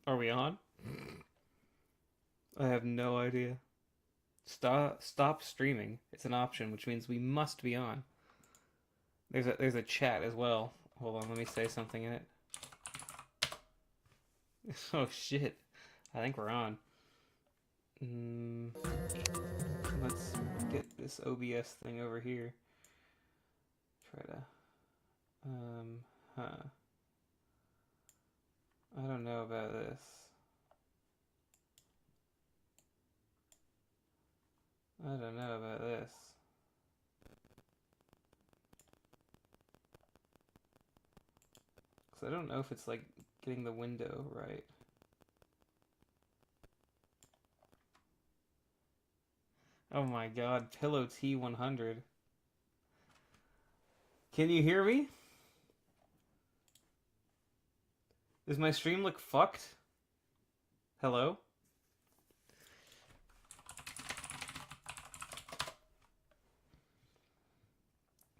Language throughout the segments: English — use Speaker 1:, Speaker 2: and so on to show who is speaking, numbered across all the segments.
Speaker 1: Are we on? I have no idea. Stop streaming. It's an option, which means we must be on. There's a chat as well. Hold on, let me say something in it. Oh shit. I think we're on. Let's get this OBS thing over here. Try to I don't know about this. I don't know about this. Because I don't know if it's like getting the window right. Oh my god, Pillow T100. Can you hear me? Does my stream look fucked? Hello?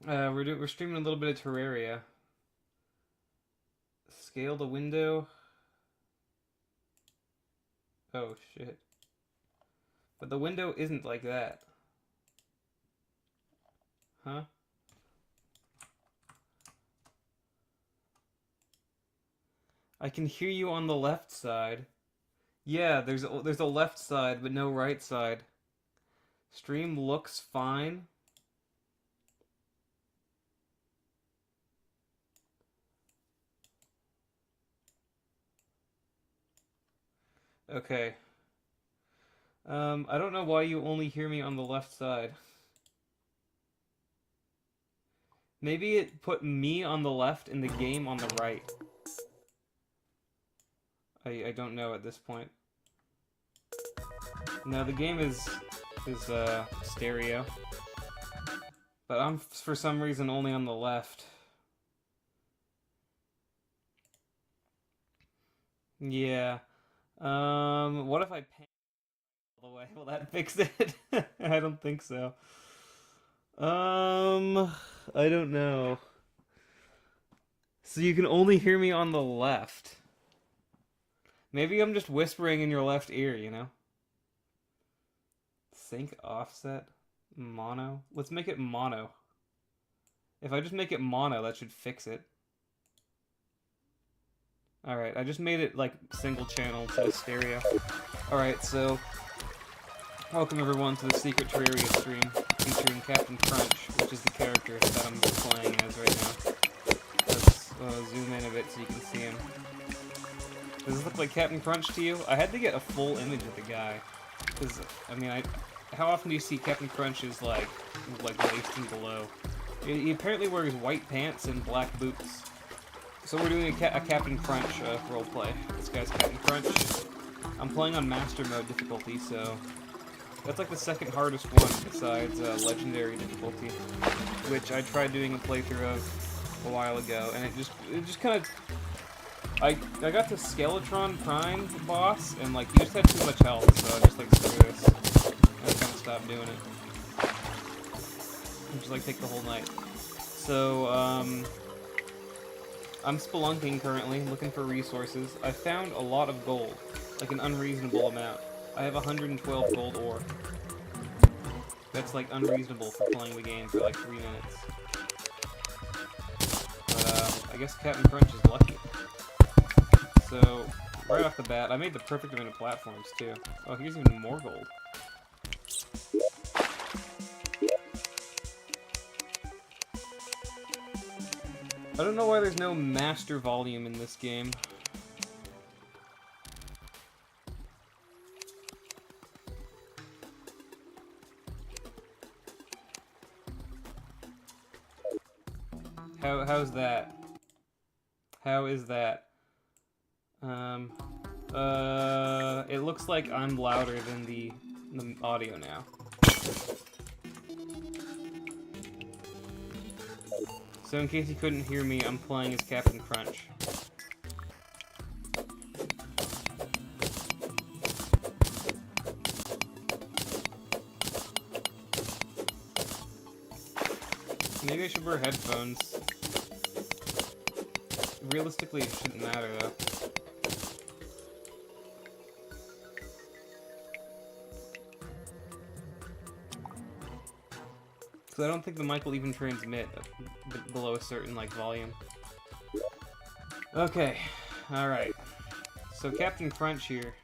Speaker 1: We're streaming a little bit of Terraria. Scale the window. Oh shit. But the window isn't like that. Huh? I can hear you on the left side. Yeah, there's a left side, but no right side. Stream looks fine. Okay. I don't know why you only hear me on the left side. Maybe it put me on the left and the game on the right. I don't know at this point. No, the game is stereo. But I'm for some reason only on the left. Yeah. What if I pan all the way? Will that fix it? I don't think so. I don't know. So you can only hear me on the left. Maybe I'm just whispering in your left ear, you know? Sync offset mono. Let's make it mono. If I just make it mono, that should fix it. Alright, I just made it like single channel to stereo. Alright, so welcome everyone to the Secret Terraria stream featuring Captain Crunch, which is the character that I'm playing as right now. Let's zoom in a bit so you can see him. Does this look like Captain Crunch to you? I had to get a full image of the guy. Because, I mean, how often do you see Captain Crunch's, like waist and below? He apparently wears white pants and black boots. So we're doing a Captain Crunch roleplay. This guy's Captain Crunch. I'm playing on Master Mode difficulty, so that's like the second hardest one besides Legendary difficulty, which I tried doing a playthrough of a while ago, and it just kind of... I got the Skeletron Prime boss, and like he just had too much health, so I just like screw this. I kind of stopped doing it. I just like take the whole night. So I'm spelunking currently, looking for resources. I found a lot of gold, like an unreasonable amount. I have 112 gold ore. That's like unreasonable for playing the game for like 3 minutes. But I guess Captain Crunch is lucky. So, right off the bat, I made the perfect amount of platforms, too. Oh, here's even more gold. I don't know why there's no master volume in this game. How's that? How is that? It looks like I'm louder than the audio now. So in case you couldn't hear me, I'm playing as Captain Crunch. Maybe I should wear headphones. Realistically, it shouldn't matter, though. So I don't think the mic will even transmit below a certain, like, volume. Okay, alright. So Captain Crunch here,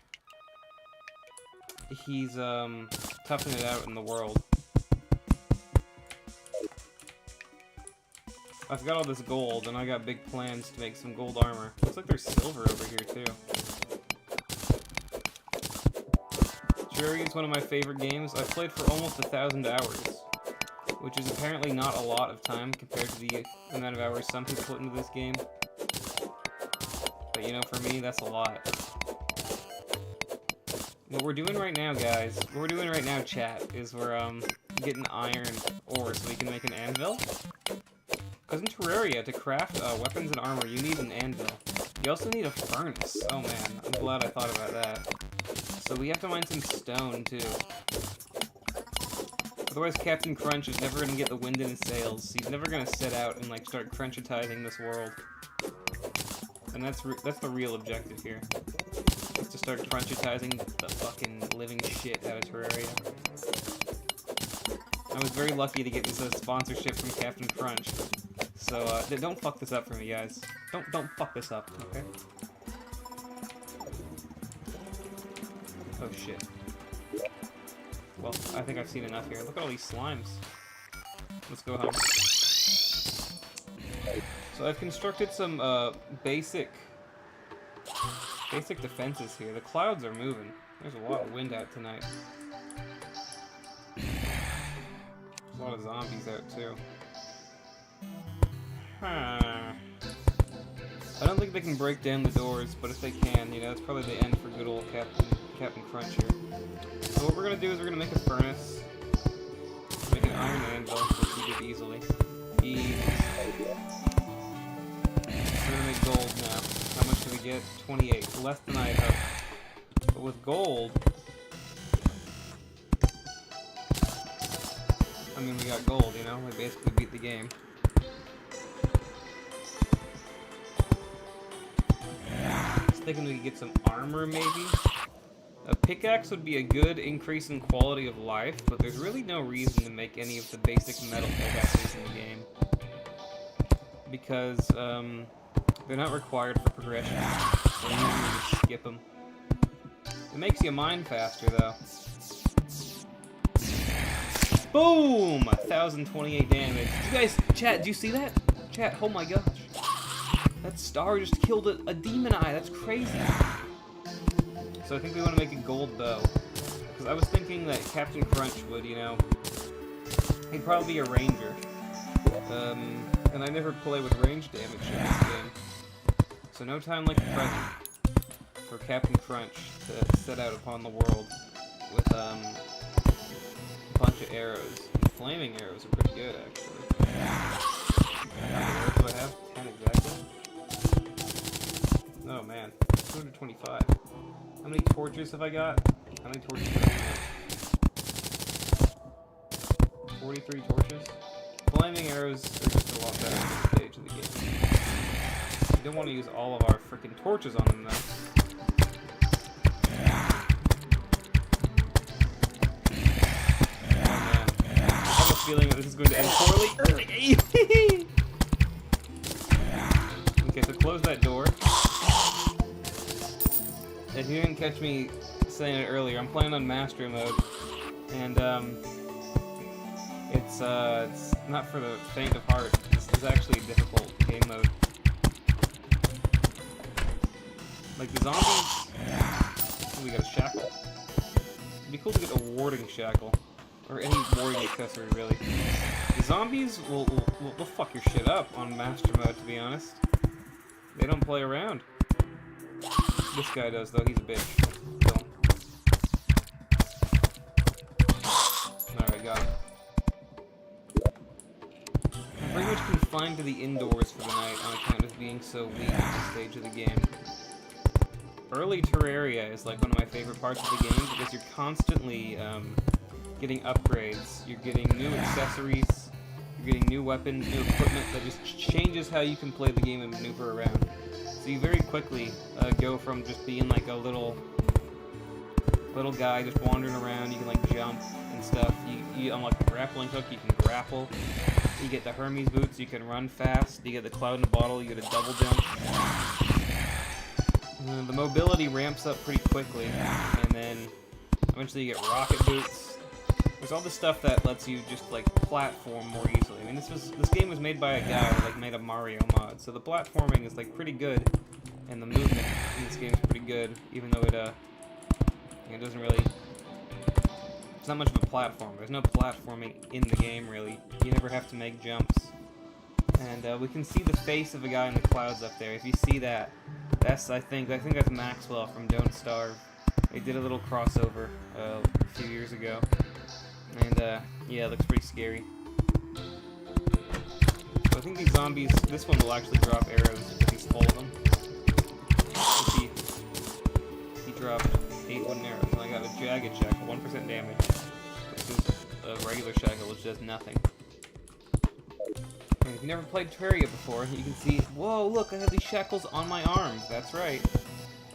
Speaker 1: he's, toughing it out in the world. I've got all this gold, and I got big plans to make some gold armor. Looks like there's silver over here, too. Terraria is one of my favorite games. I've played for almost 1,000 hours, which is apparently not a lot of time compared to the amount of hours some people put into this game. But, you know, for me, that's a lot. What we're doing right now, guys, what we're doing right now, chat, is we're, getting iron ore so we can make an anvil. Because in Terraria, to craft weapons and armor, you need an anvil. You also need a furnace. Oh man, I'm glad I thought about that. So we have to mine some stone, too. Otherwise, Captain Crunch is never going to get the wind in his sails. He's never going to set out and, like, start crunchitizing this world. And that's the real objective here. Is to start crunchitizing the fucking living shit out of Terraria. I was very lucky to get this sponsorship from Captain Crunch. So, don't fuck this up for me, guys. Don't fuck this up, okay? Oh, shit. Well, I think I've seen enough here. Look at all these slimes. Let's go home. So I've constructed some, basic defenses here. The clouds are moving. There's a lot of wind out tonight. There's a lot of zombies out, too. I don't think they can break down the doors, but if they can, you know, it's probably the end for good old Captain Crunch here. So what we're gonna do is we're gonna make a furnace, make an iron anvil, which we did easily. We're gonna make gold now. How much do we get? 28. Less than I hoped. But with gold, I mean, we got gold, you know? We basically beat the game. I was thinking we could get some armor, maybe? A pickaxe would be a good increase in quality of life, but there's really no reason to make any of the basic metal pickaxes in the game. Because, they're not required for progression, so you can just skip them. It makes you mine faster, though. Boom! 1,028 damage. You guys, chat, do you see that? Chat, oh my gosh. That star just killed a demon eye. That's crazy. So I think we want to make a gold bow. Because I was thinking that Captain Crunch would, you know, he'd probably be a ranger. And I never play with range damage in this game. So no time like the present for Captain Crunch to set out upon the world with, a bunch of arrows. And flaming arrows are pretty good, actually. How many arrows do I have? 10 exactly. Oh man, 225. How many torches have I got? How many torches do I have? 43 torches? Flaming arrows are just a lot better at this stage of the game. We don't want to use all of our freaking torches on them, though. Oh man. I have a feeling that this is going to end poorly. Okay, so close that door. If you didn't catch me saying it earlier, I'm playing on Master Mode, and it's not for the faint of heart. This is actually a difficult game mode. Like the zombies, ooh, we got a shackle. It'd be cool to get a warding shackle, or any warding accessory really. The zombies will fuck your shit up on Master Mode, to be honest. They don't play around. This guy does, though. He's a bitch. Kill him. Alright, got him. I'm pretty much confined to the indoors for the night on account of being so weak at this stage of the game. Early Terraria is like one of my favorite parts of the game because you're constantly getting upgrades. You're getting new accessories. You're getting new weapons, new equipment that just changes how you can play the game and maneuver around. So you very quickly go from just being like a little guy just wandering around. You can like jump and stuff. You unlock the grappling hook, you can grapple. You get the Hermes boots, you can run fast. You get the cloud in a bottle, you get a double jump. The mobility ramps up pretty quickly, and then eventually you get rocket boots. There's all this stuff that lets you just like platform more easily. I mean, this game was made by a guy who like made a Mario mod, so the platforming is like pretty good, and the movement in this game is pretty good, even though it doesn't really. It's not much of a platform. There's no platforming in the game really. You never have to make jumps, and we can see the face of a guy in the clouds up there. If you see that, I think that's Maxwell from Don't Starve. They did a little crossover a few years ago. And, yeah, it looks pretty scary. So I think these zombies, this one will actually drop arrows if he's full of them. He dropped 8 wooden arrows, and I got a jagged shackle, 1% damage. This is a regular shackle, which does nothing. And if you've never played Terraria before, you can see, whoa, look, I have these shackles on my arms. That's right.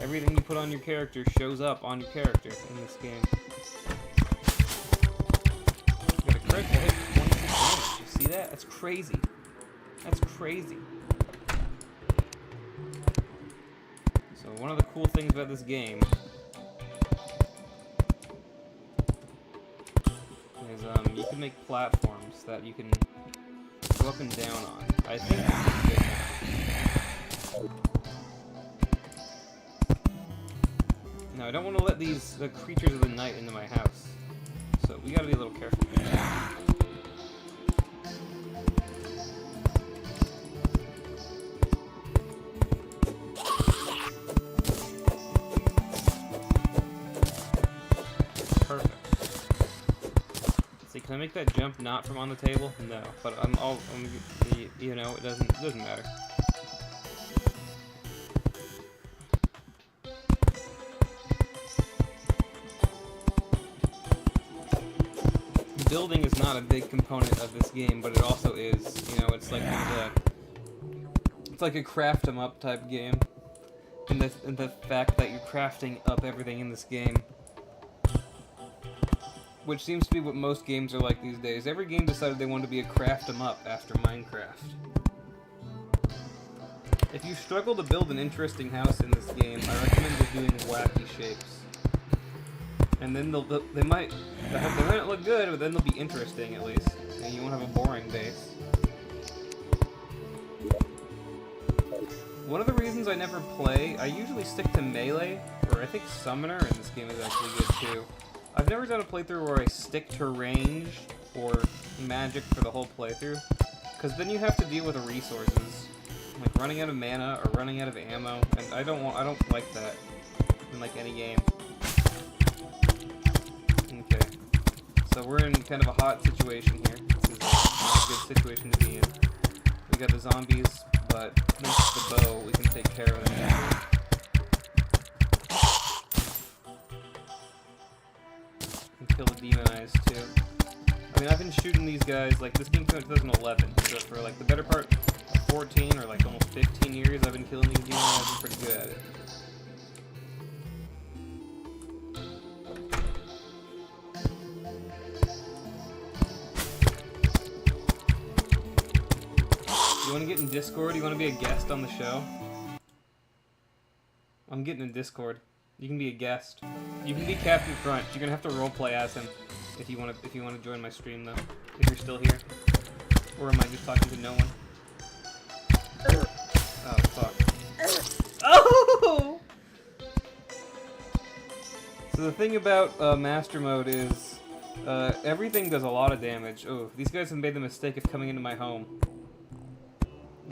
Speaker 1: Everything you put on your character shows up on your character in this game. Critical hit for 26 damage. You see that? That's crazy. That's crazy. So one of the cool things about this game is you can make platforms that you can go up and down on. I think this is good now. Now I don't want to let the creatures of the night into my house. So we gotta be a little careful. Perfect. See, can I make that jump not from on the table? No, but you know, it doesn't matter. Building is not a big component of this game, but it also is. You know, it's like it's like a craft 'em up type game, and the fact that you're crafting up everything in this game, which seems to be what most games are like these days. Every game decided they wanted to be a craft 'em up after Minecraft. If you struggle to build an interesting house in this game, I recommend just doing wacky shapes. And then they might not look good, but then they'll be interesting at least, and you won't have a boring base. One of the reasons I never play, I usually stick to melee, or I think summoner in this game is actually good too. I've never done a playthrough where I stick to range or magic for the whole playthrough, because then you have to deal with the resources, like running out of mana or running out of ammo, and I don't like that in like any game. Okay, so we're in kind of a hot situation here. This is not a good situation to be in. We got the zombies, but thanks to the bow, we can take care of them easily. And kill the demon eyes too. I mean, I've been shooting these guys, like, this game came out in 2011, so for like the better part of 14 or like almost 15 years, I've been killing these demon eyes. I'm pretty good at it. You want to get in Discord? You want to be a guest on the show? I'm getting in Discord. You can be a guest. You can be Captain Crunch. You're gonna have to roleplay as him if you want to join my stream though. If you're still here, or am I just talking to no one? Oh fuck! Oh! So the thing about Master Mode is everything does a lot of damage. Oh, these guys have made the mistake of coming into my home.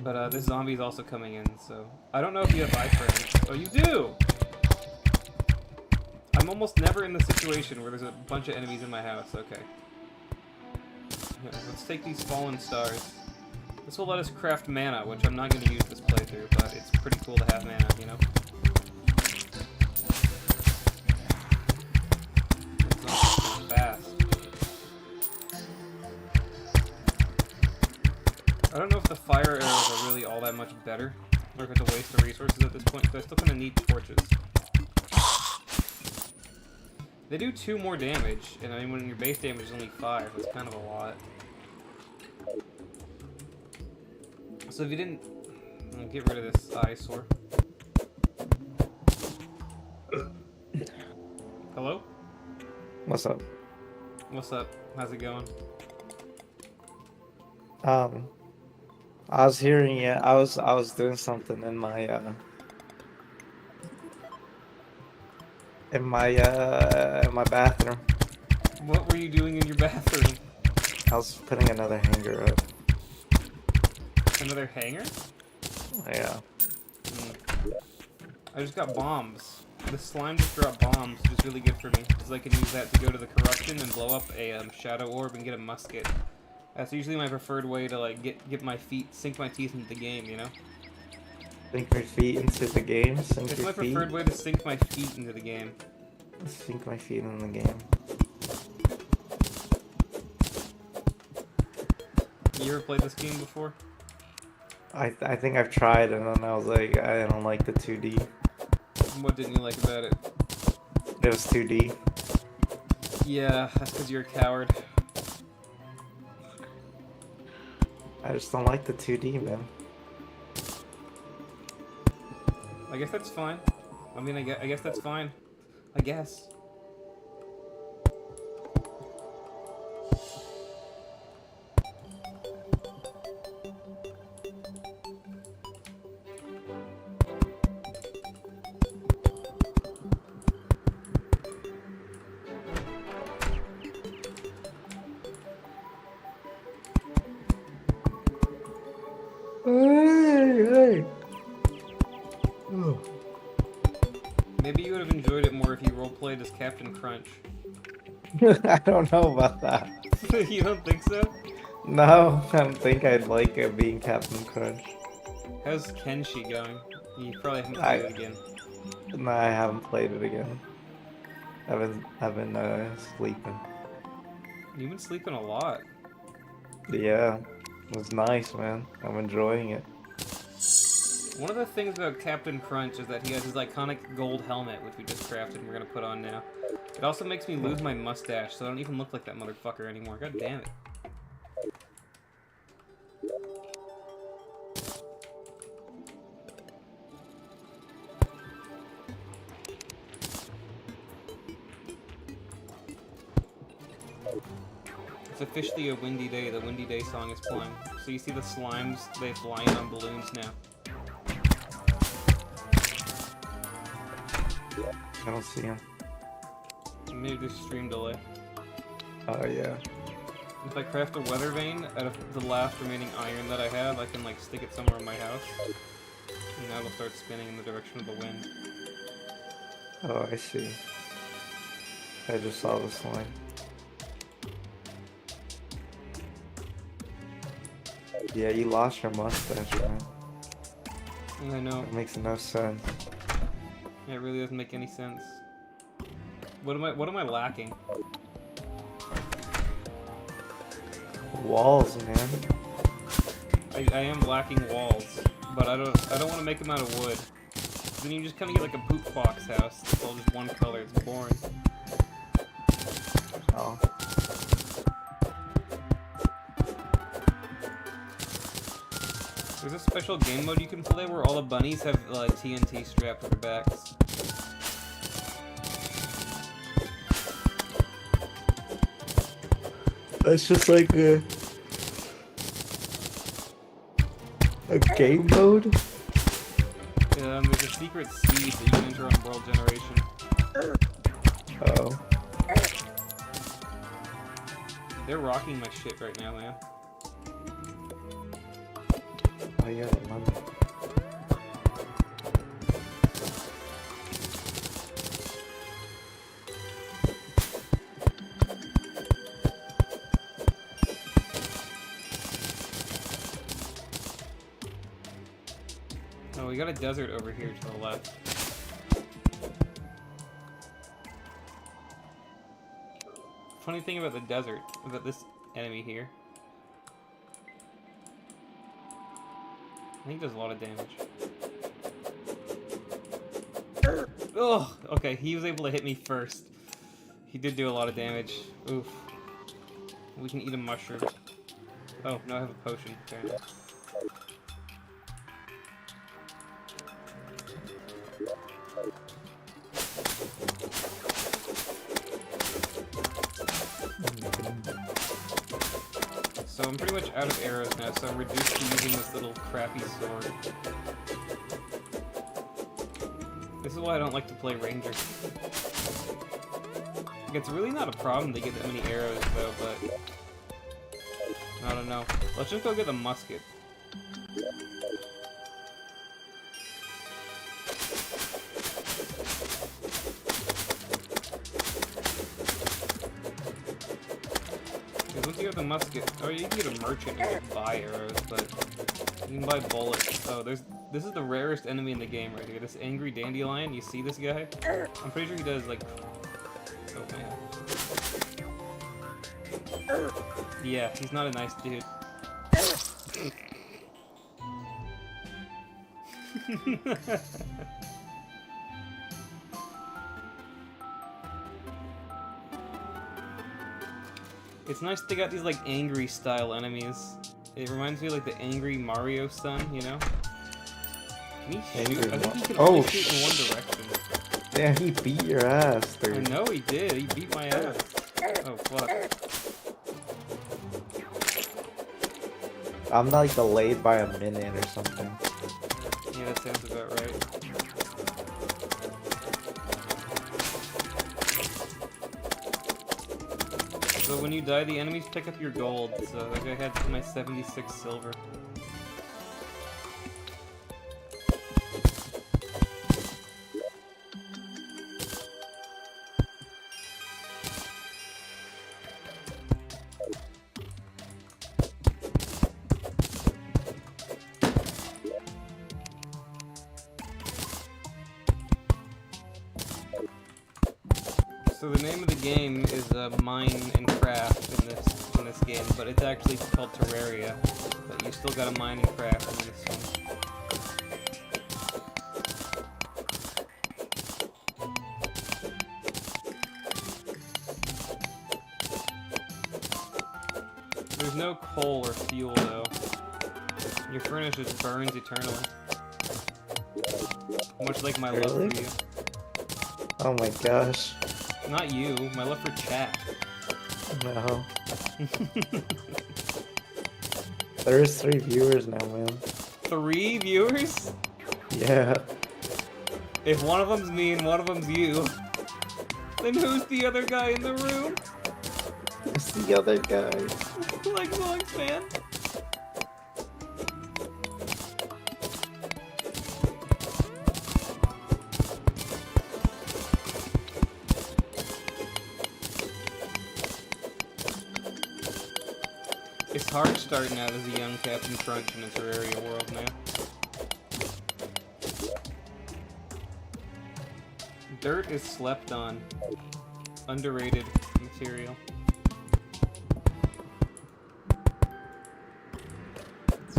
Speaker 1: But this zombie is also coming in, so I don't know if you have iframes. Oh, you do! I'm almost never in the situation where there's a bunch of enemies in my house. Okay. Here, let's take these fallen stars. This will let us craft mana, which I'm not going to use this playthrough, but it's pretty cool to have mana, you know? This zombie's fast. I don't know if the fire arrows are really all that much better, or if it's a waste of resources at this point, but I still kind of need torches. They do 2 more damage, and I mean, when your base damage is only 5, that's kind of a lot. So if you didn't... I'll get rid of this eyesore. Hello?
Speaker 2: What's up?
Speaker 1: What's up? How's it going?
Speaker 2: I was hearing it. I was doing something in my bathroom.
Speaker 1: What were you doing in your bathroom?
Speaker 2: I was putting another hanger up.
Speaker 1: Another hanger?
Speaker 2: Yeah.
Speaker 1: I just got bombs. The slime just dropped bombs, which is really good for me, because I can use that to go to the corruption and blow up a shadow orb and get a musket. That's usually my preferred way to like get my feet, sink my teeth into the game, you know?
Speaker 2: Sink my feet into the game. Sink
Speaker 1: It's
Speaker 2: your
Speaker 1: my
Speaker 2: feet.
Speaker 1: preferred way to sink my feet into the game.
Speaker 2: Sink my feet in the game.
Speaker 1: You ever played this game before?
Speaker 2: I think I've tried, and then I was like, I don't like the 2D.
Speaker 1: What didn't you like about it?
Speaker 2: It was 2D.
Speaker 1: Yeah, that's because you're a coward.
Speaker 2: I just don't like the 2D, man.
Speaker 1: I guess that's fine. I mean, I guess that's fine. I guess.
Speaker 2: Hey.
Speaker 1: Maybe you would have enjoyed it more if you roleplayed as Captain Crunch.
Speaker 2: I don't know about that.
Speaker 1: You don't think so?
Speaker 2: No, I don't think I'd like it being Captain Crunch.
Speaker 1: How's Kenshi going? You probably haven't played it again.
Speaker 2: No, I haven't played it again. I've been sleeping.
Speaker 1: You've been sleeping a lot.
Speaker 2: Yeah, it was nice, man. I'm enjoying it.
Speaker 1: One of the things about Captain Crunch is that he has his iconic gold helmet, which we just crafted and we're gonna put on now. It also makes me lose my mustache, so I don't even look like that motherfucker anymore. God damn it. It's officially a windy day. The Windy Day song is playing. So you see the slimes, they fly in on balloons now.
Speaker 2: I don't see him.
Speaker 1: Maybe there's stream delay.
Speaker 2: Oh yeah.
Speaker 1: If I craft a weather vane out of the last remaining iron that I have, I can like stick it somewhere in my house. And that'll start spinning in the direction of the wind.
Speaker 2: Oh, I see. I just saw the slime. Yeah, you lost your mustache, man.
Speaker 1: I know.
Speaker 2: That makes no sense.
Speaker 1: Yeah, it really doesn't make any sense. What am I lacking?
Speaker 2: Walls, man.
Speaker 1: I am lacking walls, but I don't want to make them out of wood. Then you just kind of get like a poop box house. It's all just one color. It's boring.
Speaker 2: Oh.
Speaker 1: There's a special game mode you can play where all the bunnies have TNT strapped to their backs.
Speaker 2: That's just like a game mode?
Speaker 1: There's a secret seed that you can enter on World Generation.
Speaker 2: Oh.
Speaker 1: They're rocking my shit right now, man.
Speaker 2: Oh yeah, the money.
Speaker 1: Oh, we got a desert over here to the left. Funny thing about the desert, about this enemy here. I think he does a lot of damage. Ugh! Okay, he was able to hit me first. he did do a lot of damage. Oof. We can eat a mushroom. Oh, now I have a potion, apparently. So I'm pretty much out of arrows now, so I'm reduced to using this little crappy sword. This is why I don't like to play Ranger. Like, it's really not a problem to get that many arrows, though, but... I don't know. Let's just go get the musket. Because once you have the musket... Oh, you can get a merchant and just buy arrows, but... You can buy bullets. Oh, this is the rarest enemy in the game right here. This angry dandelion. You see this guy? I'm pretty sure he does, like... Oh, man. Yeah, he's not a nice dude. It's nice they got these, like, angry style enemies. It reminds me of, like, the angry Mario son, you know? Can he shoot? I think he can only shoot in one direction.
Speaker 2: Yeah, he beat your ass, dude.
Speaker 1: I know he did. He beat my ass. Oh, fuck.
Speaker 2: I'm like delayed by a minute or something.
Speaker 1: Yeah, that sounds about right. So when you die, the enemies pick up your gold. So like I had my 76 silver. So the name of the game is Mine and Craft in this game, but it's actually called Terraria. But you still gotta mine and craft in this one. There's no coal or fuel though. Your furnace just burns eternally. Much like my love for you.
Speaker 2: Oh my gosh.
Speaker 1: Not you, my love for chat.
Speaker 2: No. There's 3 viewers now, man.
Speaker 1: 3 viewers?
Speaker 2: Yeah.
Speaker 1: If one of them's me and one of them's you, then who's the other guy in the room?
Speaker 2: It's the other guy.
Speaker 1: Like Zoinks, man. It's hard starting out as a young Captain Crunch in a Terraria world, man. Dirt is slept on. Underrated material.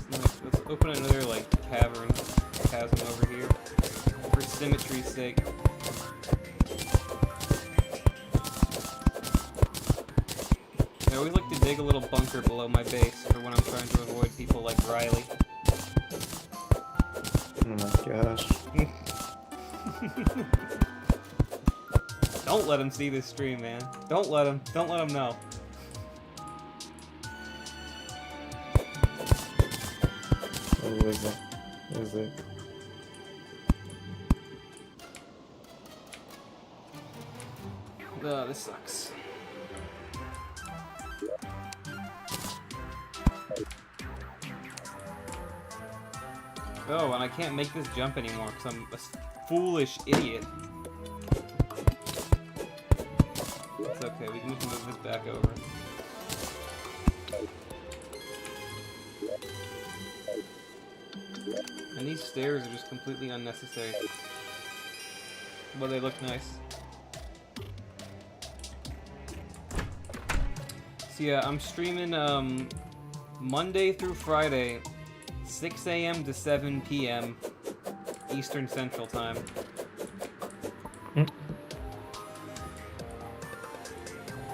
Speaker 1: Let's open another, like, chasm over here. For symmetry's sake. I always like to dig a little bunker below my base for when I'm trying to avoid people like Riley.
Speaker 2: Oh my gosh.
Speaker 1: Don't let him see this stream, man. Don't let him know.
Speaker 2: What is it? What is it?
Speaker 1: This sucks. Oh, and I can't make this jump anymore because I'm a foolish idiot. It's okay, we can just move this back over. And these stairs are just completely unnecessary. But they look nice. So yeah, I'm streaming Monday through Friday, 6 a.m. to 7 p.m. Eastern Central Time.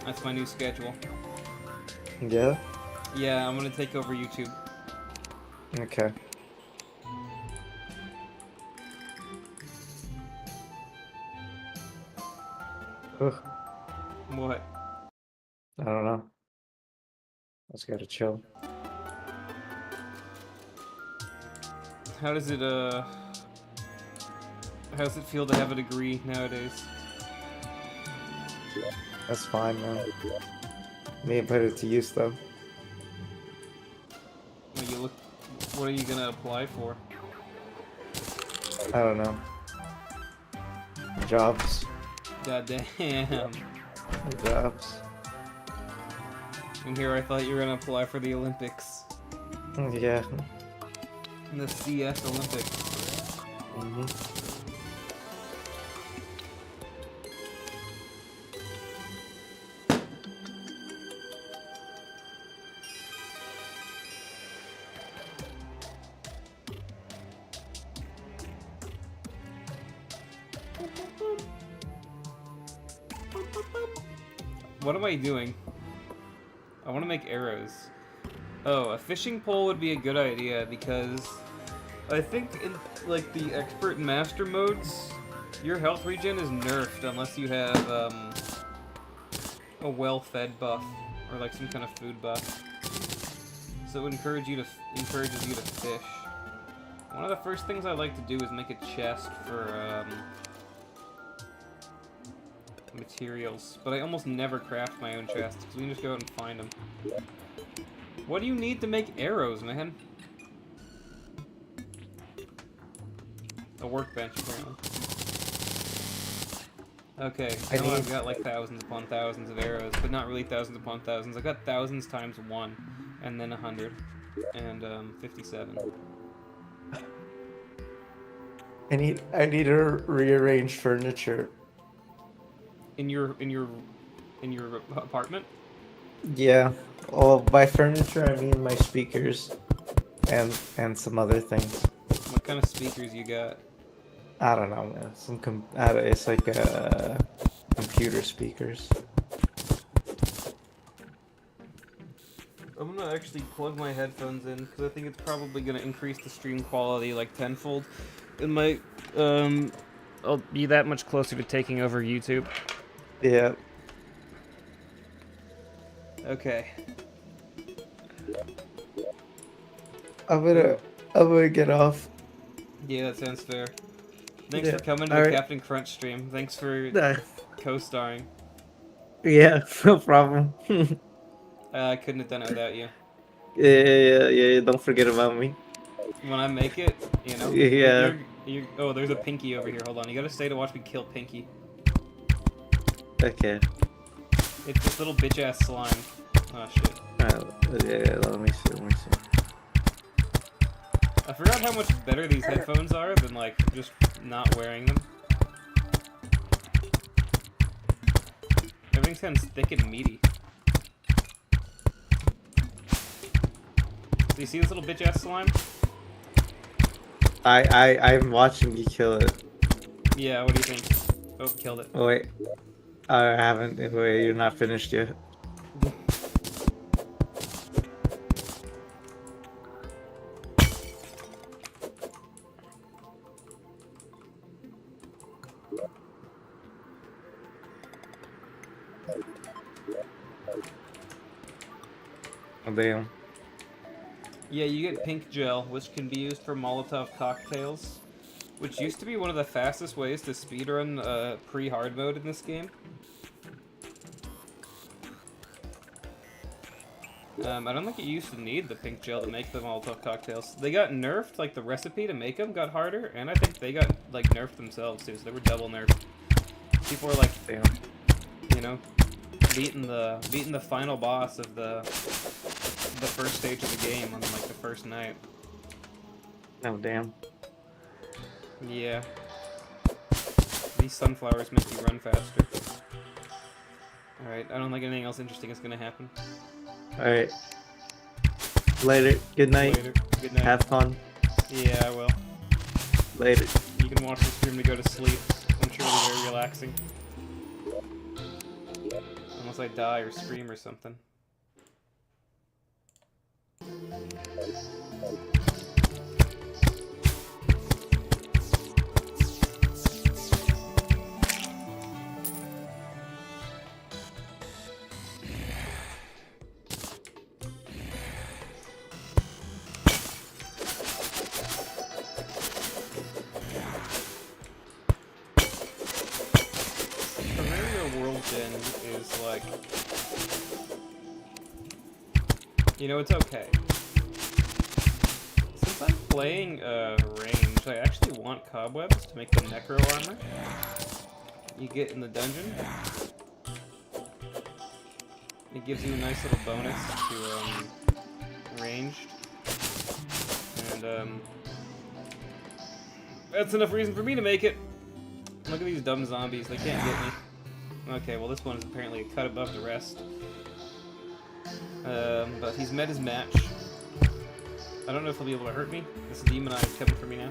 Speaker 1: That's my new schedule.
Speaker 2: Yeah?
Speaker 1: Yeah, I'm gonna take over YouTube.
Speaker 2: Okay. Ugh,
Speaker 1: What?
Speaker 2: I don't know. I just gotta chill.
Speaker 1: How does it feel to have a degree nowadays?
Speaker 2: That's fine, man. Me put it to use though.
Speaker 1: When you look, what are you gonna apply for?
Speaker 2: I don't know. Jobs.
Speaker 1: God damn.
Speaker 2: Jobs.
Speaker 1: And here I thought you were gonna apply for the Olympics.
Speaker 2: Yeah.
Speaker 1: The CS Olympics.
Speaker 2: Mm-hmm.
Speaker 1: What am I doing? I want to make arrows. Oh, a fishing pole would be a good idea because I think in like the expert and master modes, your health regen is nerfed unless you have a well-fed buff or like some kind of food buff. So it encourages you to fish. One of the first things I like to do is make a chest for materials, but I almost never craft my own chests because we can just go out and find them. What do you need to make arrows, man? A workbench, apparently. Okay, I know I've got like thousands upon thousands of arrows, but not really thousands upon thousands. I got thousands times 1, and then 100, and 57.
Speaker 2: I need to rearrange furniture.
Speaker 1: In your apartment?
Speaker 2: Yeah. Well, by furniture I mean my speakers, and some other things.
Speaker 1: What kind of speakers you got?
Speaker 2: I don't know, man. It's like computer speakers.
Speaker 1: I'm gonna actually plug my headphones in because I think it's probably gonna increase the stream quality like tenfold. It might I'll be that much closer to taking over YouTube.
Speaker 2: Yeah.
Speaker 1: Okay.
Speaker 2: I'm gonna get off.
Speaker 1: Yeah, that sounds fair. Thanks
Speaker 2: Yeah.
Speaker 1: for coming to the Captain Crunch stream. Thanks for co-starring.
Speaker 2: Yeah, no problem.
Speaker 1: I couldn't have done it without you.
Speaker 2: Yeah. Don't forget about me.
Speaker 1: When I make it, you know.
Speaker 2: Yeah.
Speaker 1: Oh, there's a Pinky over here. Hold on. You gotta stay to watch me kill Pinky.
Speaker 2: Okay.
Speaker 1: It's this little bitch ass slime. Oh shit.
Speaker 2: Yeah. Let me see.
Speaker 1: I forgot how much better these headphones are than like just not wearing them. Everything's kind of thick and meaty. Do you see this little bitch ass slime?
Speaker 2: I'm watching you kill it.
Speaker 1: Yeah, what do you think? Oh, killed it.
Speaker 2: Oh, wait. I haven't. Wait, you're not finished yet. Oh, damn.
Speaker 1: Yeah, you get pink gel, which can be used for Molotov cocktails, which used to be one of the fastest ways to speedrun pre-hard mode in this game. I don't think it used to need the pink gel to make the Molotov cocktails. They got nerfed, like the recipe to make them got harder, and I think they got like nerfed themselves too, so they were double nerfed. People were like,
Speaker 2: Damn.
Speaker 1: you know, beating the final boss of the first stage of the game on like the first night.
Speaker 2: Oh, damn.
Speaker 1: Yeah. These sunflowers make you run faster. Alright, I don't think anything else interesting is gonna happen.
Speaker 2: Alright. Later. Good night.
Speaker 1: Later. Good night.
Speaker 2: Have fun.
Speaker 1: Yeah, I will.
Speaker 2: Later.
Speaker 1: You can watch the stream to go to sleep. I'm sure it'll be very relaxing. Unless I die or scream or something. Terraria World End is like... You know, it's okay. Since I'm playing range, I actually want cobwebs to make the necro armor you get in the dungeon. It gives you a nice little bonus to ranged. And that's enough reason for me to make it. Look at these dumb zombies, they can't get me. Okay, well this one is apparently a cut above the rest. But he's met his match. I don't know if he'll be able to hurt me. This demon eye is coming for me now.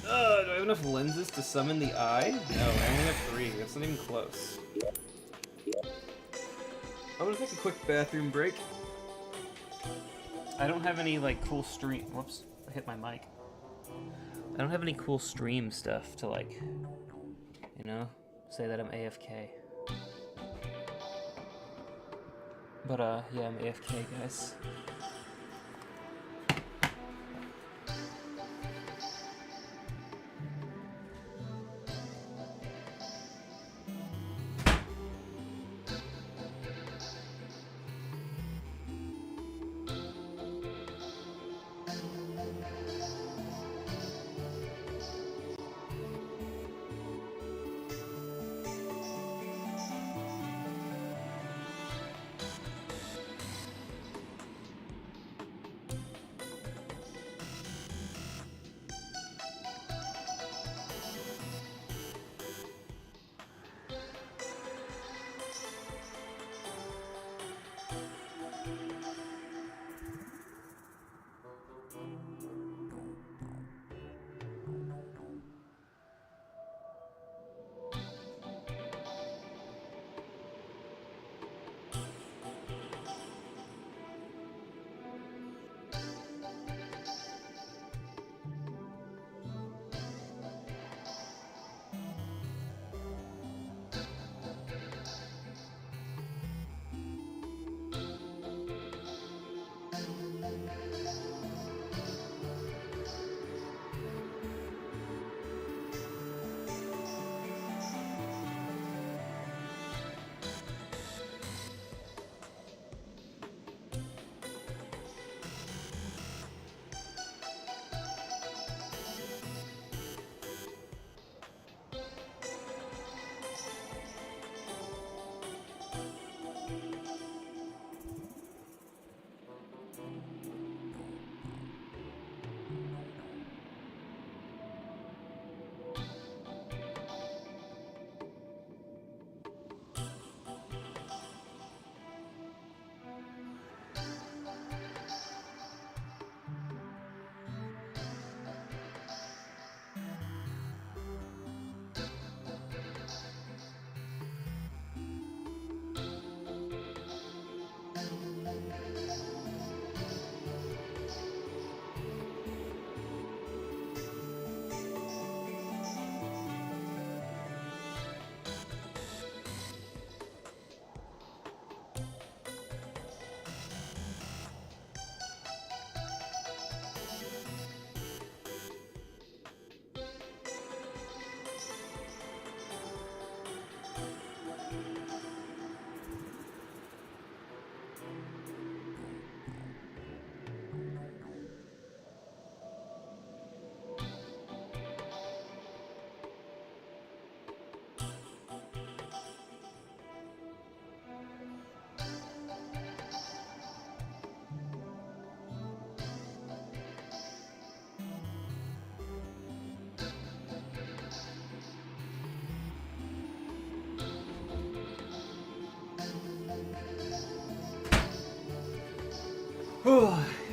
Speaker 1: Do I have enough lenses to summon the eye? No, I only have 3. That's not even close. I'm gonna take a quick bathroom break. I don't have any, like, cool stream... Whoops, I hit my mic. I don't have any cool stream stuff to, like, you know, say that I'm AFK. But, yeah, I'm AFK, guys.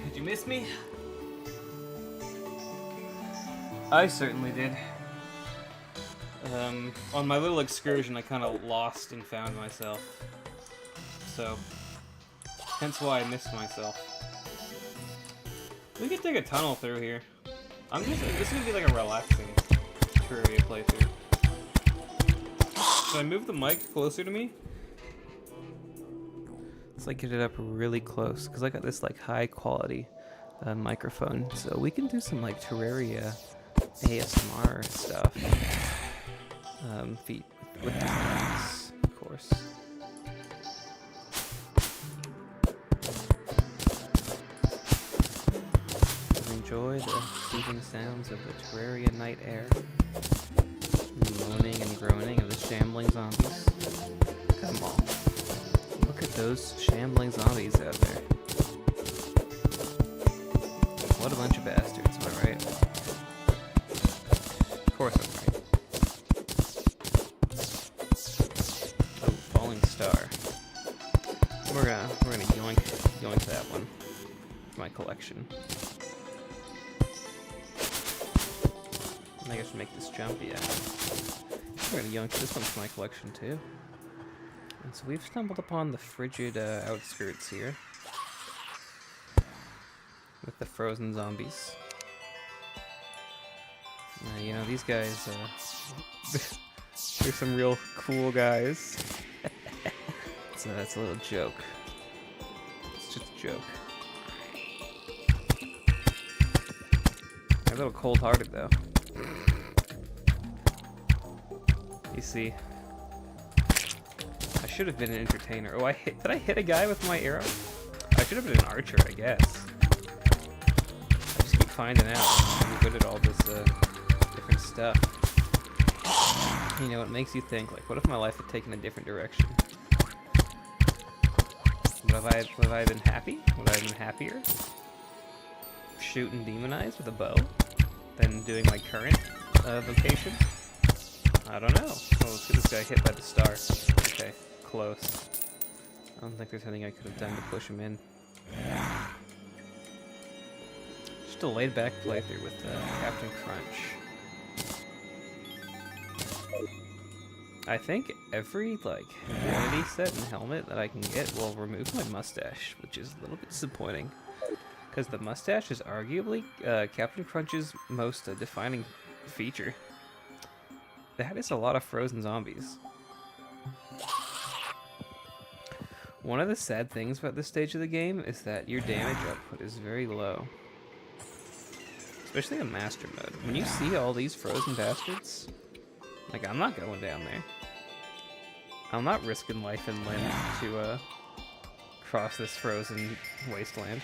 Speaker 1: Did you miss me? I certainly did. On my little excursion, I kind of lost and found myself. So, hence why I missed myself. We could take a tunnel through here. This is gonna be like a relaxing Terraria playthrough. Should I move the mic closer to me? Let's like get it up really close, because I got this like high quality microphone, so we can do some like Terraria ASMR stuff. Feet with the mics, of course. Enjoy the soothing sounds of the Terraria night air, the moaning and groaning of the shambling zombies. Come on, look at those shambling zombies out there. What a bunch of bastards, am I right? Of course I'm right. Oh, falling star. We're gonna yoink that one for my collection. I guess make this jump, yeah. We're gonna yoink this one for my collection too. And so we've stumbled upon the frigid outskirts here. With the frozen zombies. You know, these guys, they're some real cool guys. So that's a little joke. It's just a joke. They're a little cold-hearted though. You see, I should have been an entertainer. Oh, did I hit a guy with my arrow? I should have been an archer, I guess. I just keep finding out I'm good at all this different stuff. You know, it makes you think, like, what if my life had taken a different direction? Would have I been happy? Would I have been happier? Shooting demon eyes with a bow than doing my current vocation? I don't know. Oh, let's get this guy hit by the star. Okay, close. I don't think there's anything I could have done to push him in. Just a laid-back playthrough with Captain Crunch. I think every, like, vanity set and helmet that I can get will remove my mustache, which is a little bit disappointing. Because the mustache is arguably Captain Crunch's most defining feature. That is a lot of frozen zombies. One of the sad things about this stage of the game is that your damage output is very low. Especially in Master Mode. When you see all these frozen bastards, like, I'm not going down there. I'm not risking life and limb to cross this frozen wasteland.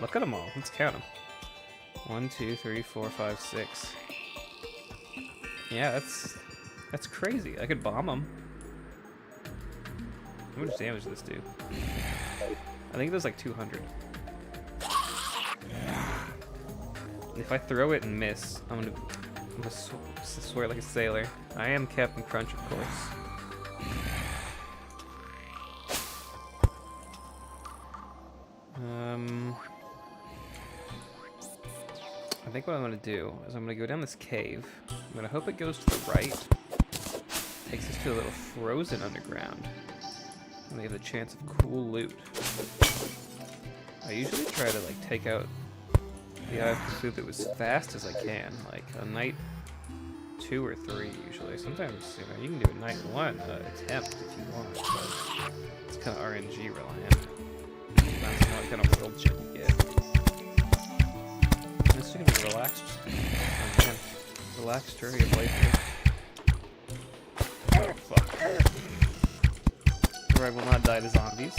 Speaker 1: Look at them all. Let's count them. 1, 2, 3, 4, 5, 6. Yeah, that's crazy. I could bomb them. How much damage does this do? I think it does like 200. If I throw it and miss, I'm gonna swear like a sailor. I am Captain Crunch, of course. I think what I'm gonna do is I'm gonna go down this cave. I'm gonna hope it goes to the right. Takes us to a little frozen underground. And we have the chance of cool loot. I usually try to like take out the Eye of Cthulhu as fast as I can, like on night 2 or 3 usually. Sometimes, you know, you can do a night 1 attempt if you want, but it's kind of RNG reliant. Depends on what kind of world shit you get. This is gonna be relaxed. Oh man, relaxed Terraria playthrough. Oh fuck. Where I will not die to zombies.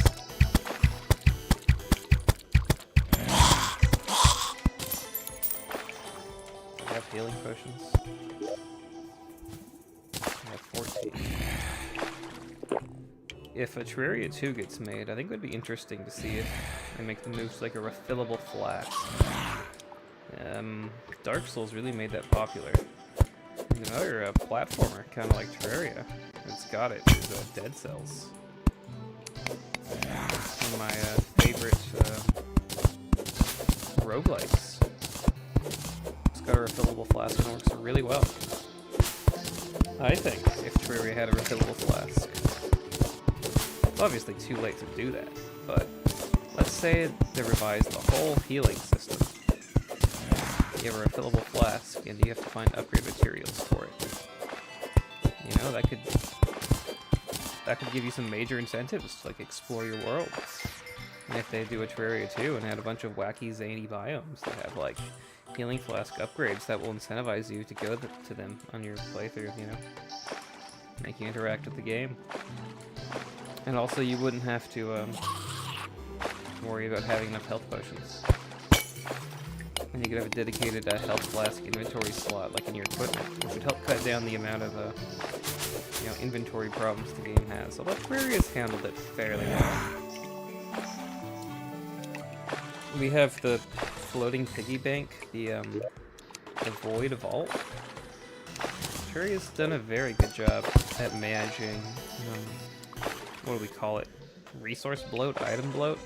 Speaker 1: I have healing potions. I have 14. If a Terraria 2 gets made, I think it would be interesting to see if they make the moves like a refillable flask. Dark Souls really made that popular. And another platformer, kind of like Terraria, it's got it, is Dead Cells. One of my favorite roguelikes. It's got a refillable really well. I think if Terraria had a refillable flask. It's obviously too late to do that, but let's say they revised the whole healing system. You have a refillable flask, and you have to find upgrade materials for it. You know, that could give you some major incentives to like explore your worlds. And if they do a Terraria 2 and add a bunch of wacky zany biomes that have like healing flask upgrades, that will incentivize you to go to them on your playthrough, you know, make you interact with the game. And also you wouldn't have to worry about having enough health potions. And you could have a dedicated health flask inventory slot, like in your equipment, which would help cut down the amount of inventory problems the game has. Although Terraria's handled it fairly well. We have the floating piggy bank, the void vault. Terraria's done a very good job at managing, what do we call it? Resource bloat, item bloat.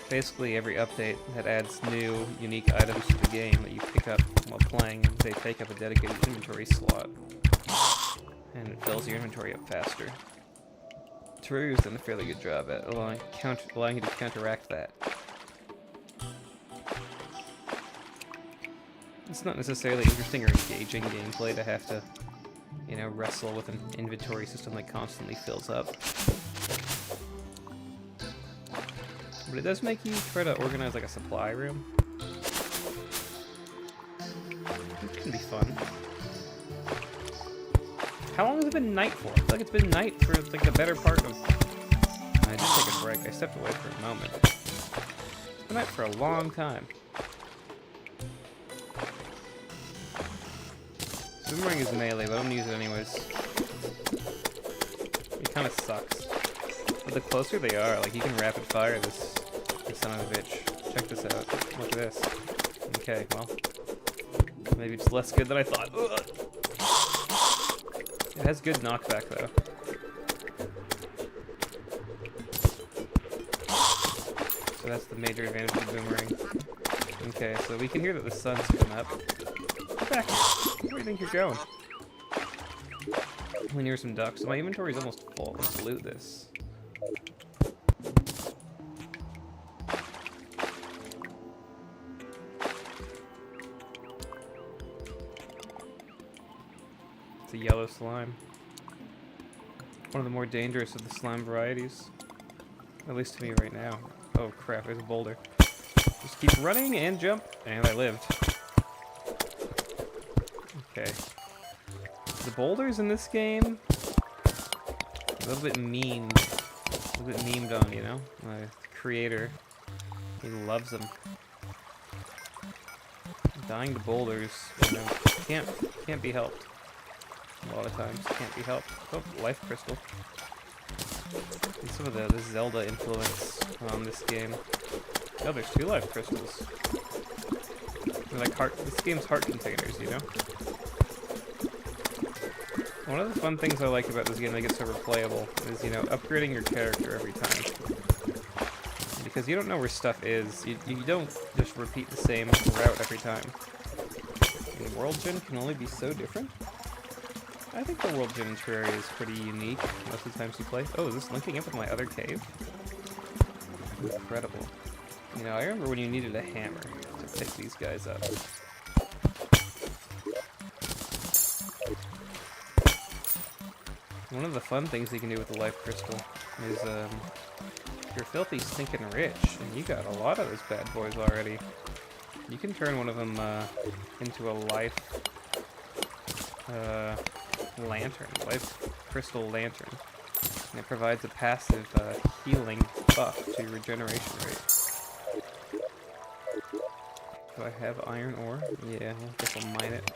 Speaker 1: Basically every update that adds new, unique items to the game that you pick up while playing, they take up a dedicated inventory slot. And it fills your inventory up faster. Terraria's done a fairly good job at allowing you to counteract that. It's not necessarily interesting or engaging gameplay to have to, wrestle with an inventory system that constantly fills up. But it does make you try to organize like a supply room. It can be fun. How long has it been night for? I feel like it's been night for like the better part of... I did take a break. I stepped away for a moment. It's been night for a long time. Boomerang is melee, but I'm gonna use it anyways. It kind of sucks. But the closer they are, like you can rapid fire this son of a bitch. Check this out. Look at this. Okay, well, maybe it's less good than I thought. Ugh. It has good knockback though. So that's the major advantage of the boomerang. Okay, so we can hear that the sun's come up. Get back here. Where do you think you're going? We near some ducks. So my inventory is almost full. Let's loot this. It's a yellow slime. One of the more dangerous of the slime varieties. At least to me right now. Oh crap, there's a boulder. Just keep running and jump. And I lived. Okay. The boulders in this game, a little bit memed on, you know? My creator, he loves them. Dying to boulders, can't be helped. A lot of times, can't be helped. Oh, life crystal. And some of the Zelda influence on this game. Oh, there's 2 life crystals. They're like this game's heart containers, you know? One of the fun things I like about this game that gets so replayable is, upgrading your character every time. Because you don't know where stuff is. You don't just repeat the same route every time. And the world gen can only be so different. I think the world gen in Terraria is pretty unique most of the times you play. Oh, is this linking up with my other cave? Incredible. I remember when you needed a hammer to pick these guys up. One of the fun things you can do with the life crystal is, you're filthy stinking rich, and you got a lot of those bad boys already. You can turn one of them into a life lantern, life crystal lantern, and it provides a passive healing buff to your regeneration rate. Do I have iron ore? Yeah, I guess I'll mine it.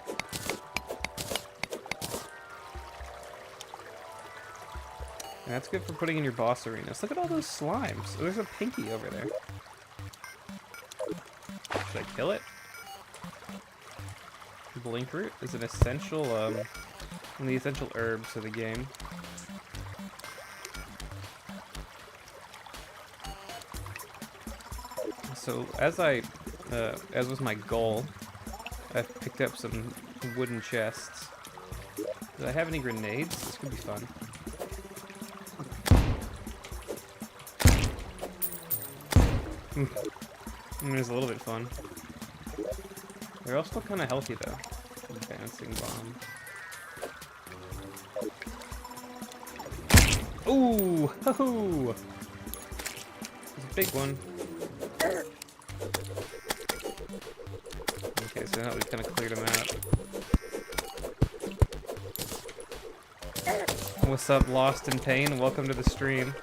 Speaker 1: And that's good for putting in your boss arenas. Look at all those slimes. Oh, there's a pinky over there. Should I kill it? Blink root is an essential, one of the essential herbs of the game. So as was my goal, I've picked up some wooden chests. Do I have any grenades? This could be fun. It's a little bit fun. They're all still kind of healthy though. Advancing bomb. Ooh! Ho-ho! It's a big one. Okay, so now we've kind of cleared them out. What's up, Lost in Pain? Welcome to the stream.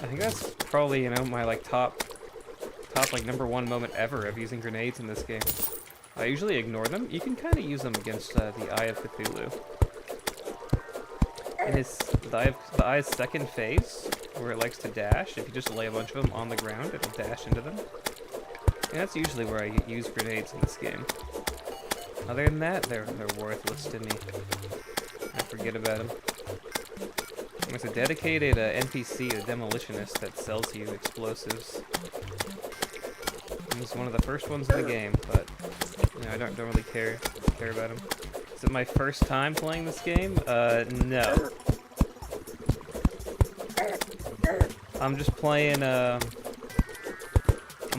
Speaker 1: I think that's probably, you know, my like top like #1 moment ever of using grenades in this game. I usually ignore them. You can kind of use them against the Eye of Cthulhu. In the Eye's second phase, where it likes to dash, if you just lay a bunch of them on the ground, it'll dash into them. And that's usually where I use grenades in this game. Other than that, they're worthless to me. I forget about them. There's a dedicated NPC, a demolitionist, that sells you explosives. He's one of the first ones in the game, but you know, I don't really care about him. Is it my first time playing this game? No. I'm just playing. I'm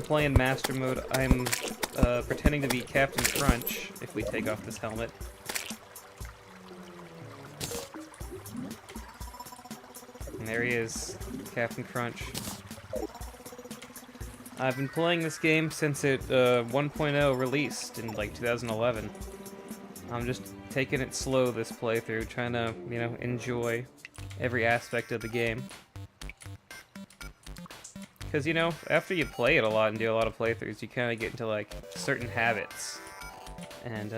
Speaker 1: playing master mode. I'm pretending to be Captain Crunch. If we take off this helmet. And there he is, Captain Crunch. I've been playing this game since it 1.0 released in like 2011. I'm just taking it slow this playthrough, trying to, you know, enjoy every aspect of the game. Because, you know, after you play it a lot and do a lot of playthroughs, you kind of get into like certain habits. And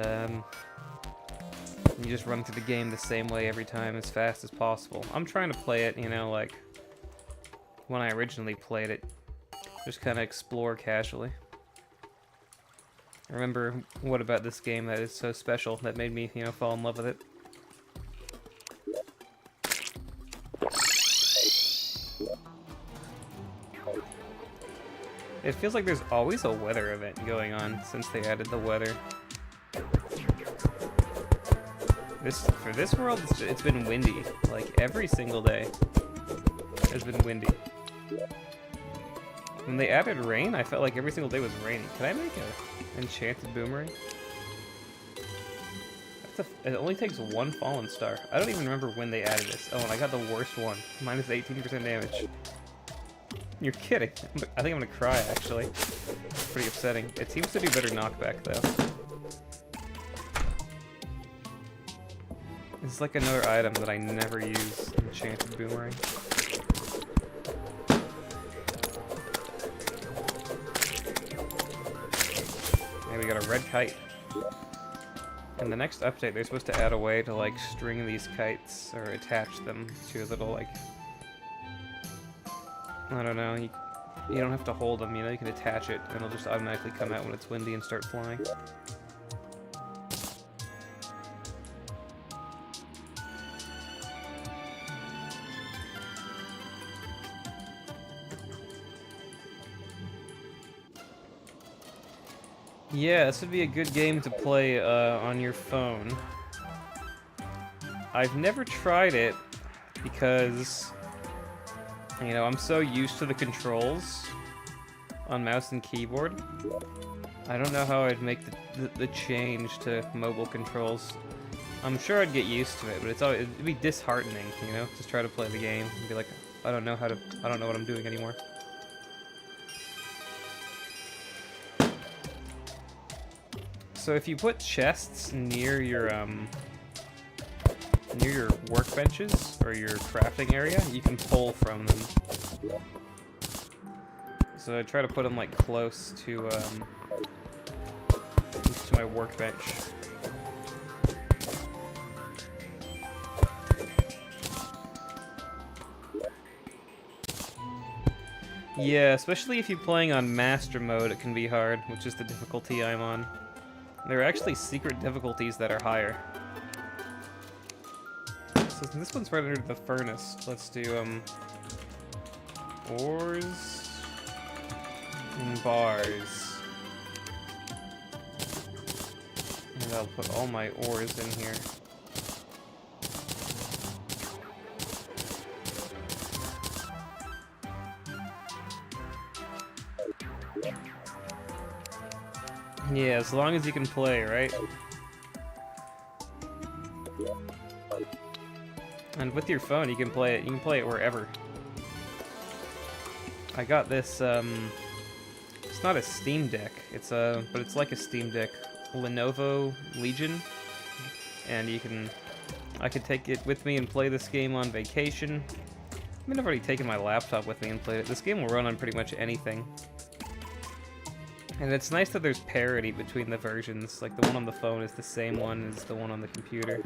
Speaker 1: you just run through the game the same way every time as fast as possible. I'm trying to play it, you know, like when I originally played it. Just kind of explore casually. I remember what about this game that is so special that made me, you know, fall in love with it. It feels like there's always a weather event going on since they added the weather. For this world, it's been windy. Like, every single day has been windy. When they added rain, I felt like every single day was raining. Can I make an enchanted boomerang? It only takes 1 fallen star. I don't even remember when they added this. Oh, and I got the worst one. Minus 18% damage. You're kidding. I think I'm gonna cry, actually. It's pretty upsetting. It seems to do better knockback, though. It's like another item that I never use. Enchanted boomerang. We got a red kite. In the next update, they're supposed to add a way to, like, string these kites, or attach them to a little, like... I don't know, you don't have to hold them, you know, you can attach it, and it'll just automatically come out when it's windy and start flying. Yeah, this would be a good game to play on your phone. I've never tried it because, you know, I'm so used to the controls on mouse and keyboard. I don't know how I'd make the change to mobile controls. I'm sure I'd get used to it, but it'd be disheartening, you know, just try to play the game and be like, I don't know what I'm doing anymore. So if you put chests near your workbenches or your crafting area, you can pull from them. So I try to put them like close to my workbench. Yeah, especially if you're playing on Master Mode, it can be hard, which is the difficulty I'm on. There are actually secret difficulties that are higher. So this one's right under the furnace. Let's do, ores. And bars. And I'll put all my ores in here. Yeah, as long as you can play, right? And with your phone, you can play it. You can play it wherever. I got this. It's not a Steam Deck. But it's like a Steam Deck, Lenovo Legion, and I could take it with me and play this game on vacation. I mean, I've already taken my laptop with me and played it. This game will run on pretty much anything. And it's nice that there's parity between the versions. Like, the one on the phone is the same one as the one on the computer.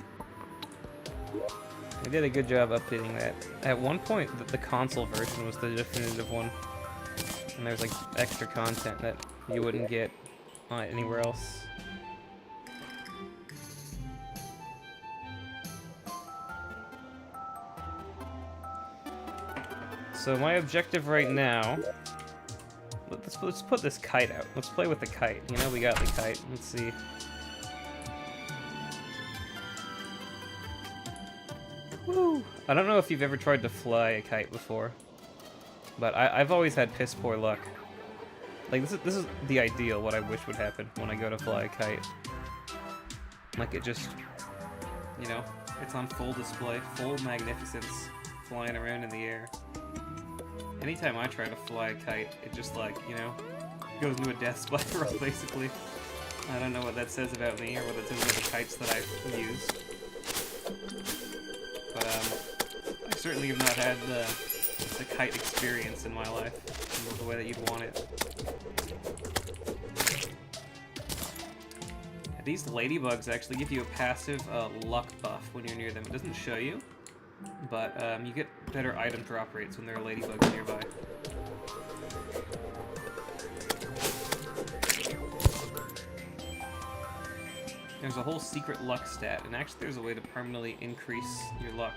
Speaker 1: They did a good job updating that. At one point, the console version was the definitive one. And there's, like, extra content that you wouldn't get anywhere else. So my objective right now... Let's put this kite out. Let's play with the kite. You know, we got the kite. Let's see. Woo! I don't know if you've ever tried to fly a kite before, but I've always had piss poor luck. Like, this is the ideal, what I wish would happen when I go to fly a kite. Like, it just, you know, it's on full display, full magnificence, flying around in the air. Anytime I try to fly a kite, it just, like, you know, goes into a death spiral, basically. I don't know what that says about me, or what it says about the kites that I've used. But, I certainly have not had the kite experience in my life, in the way that you'd want it. These ladybugs actually give you a passive luck buff when you're near them. It doesn't show you, but you get better item drop rates when there are ladybugs nearby. There's a whole secret luck stat, and actually there's a way to permanently increase your luck.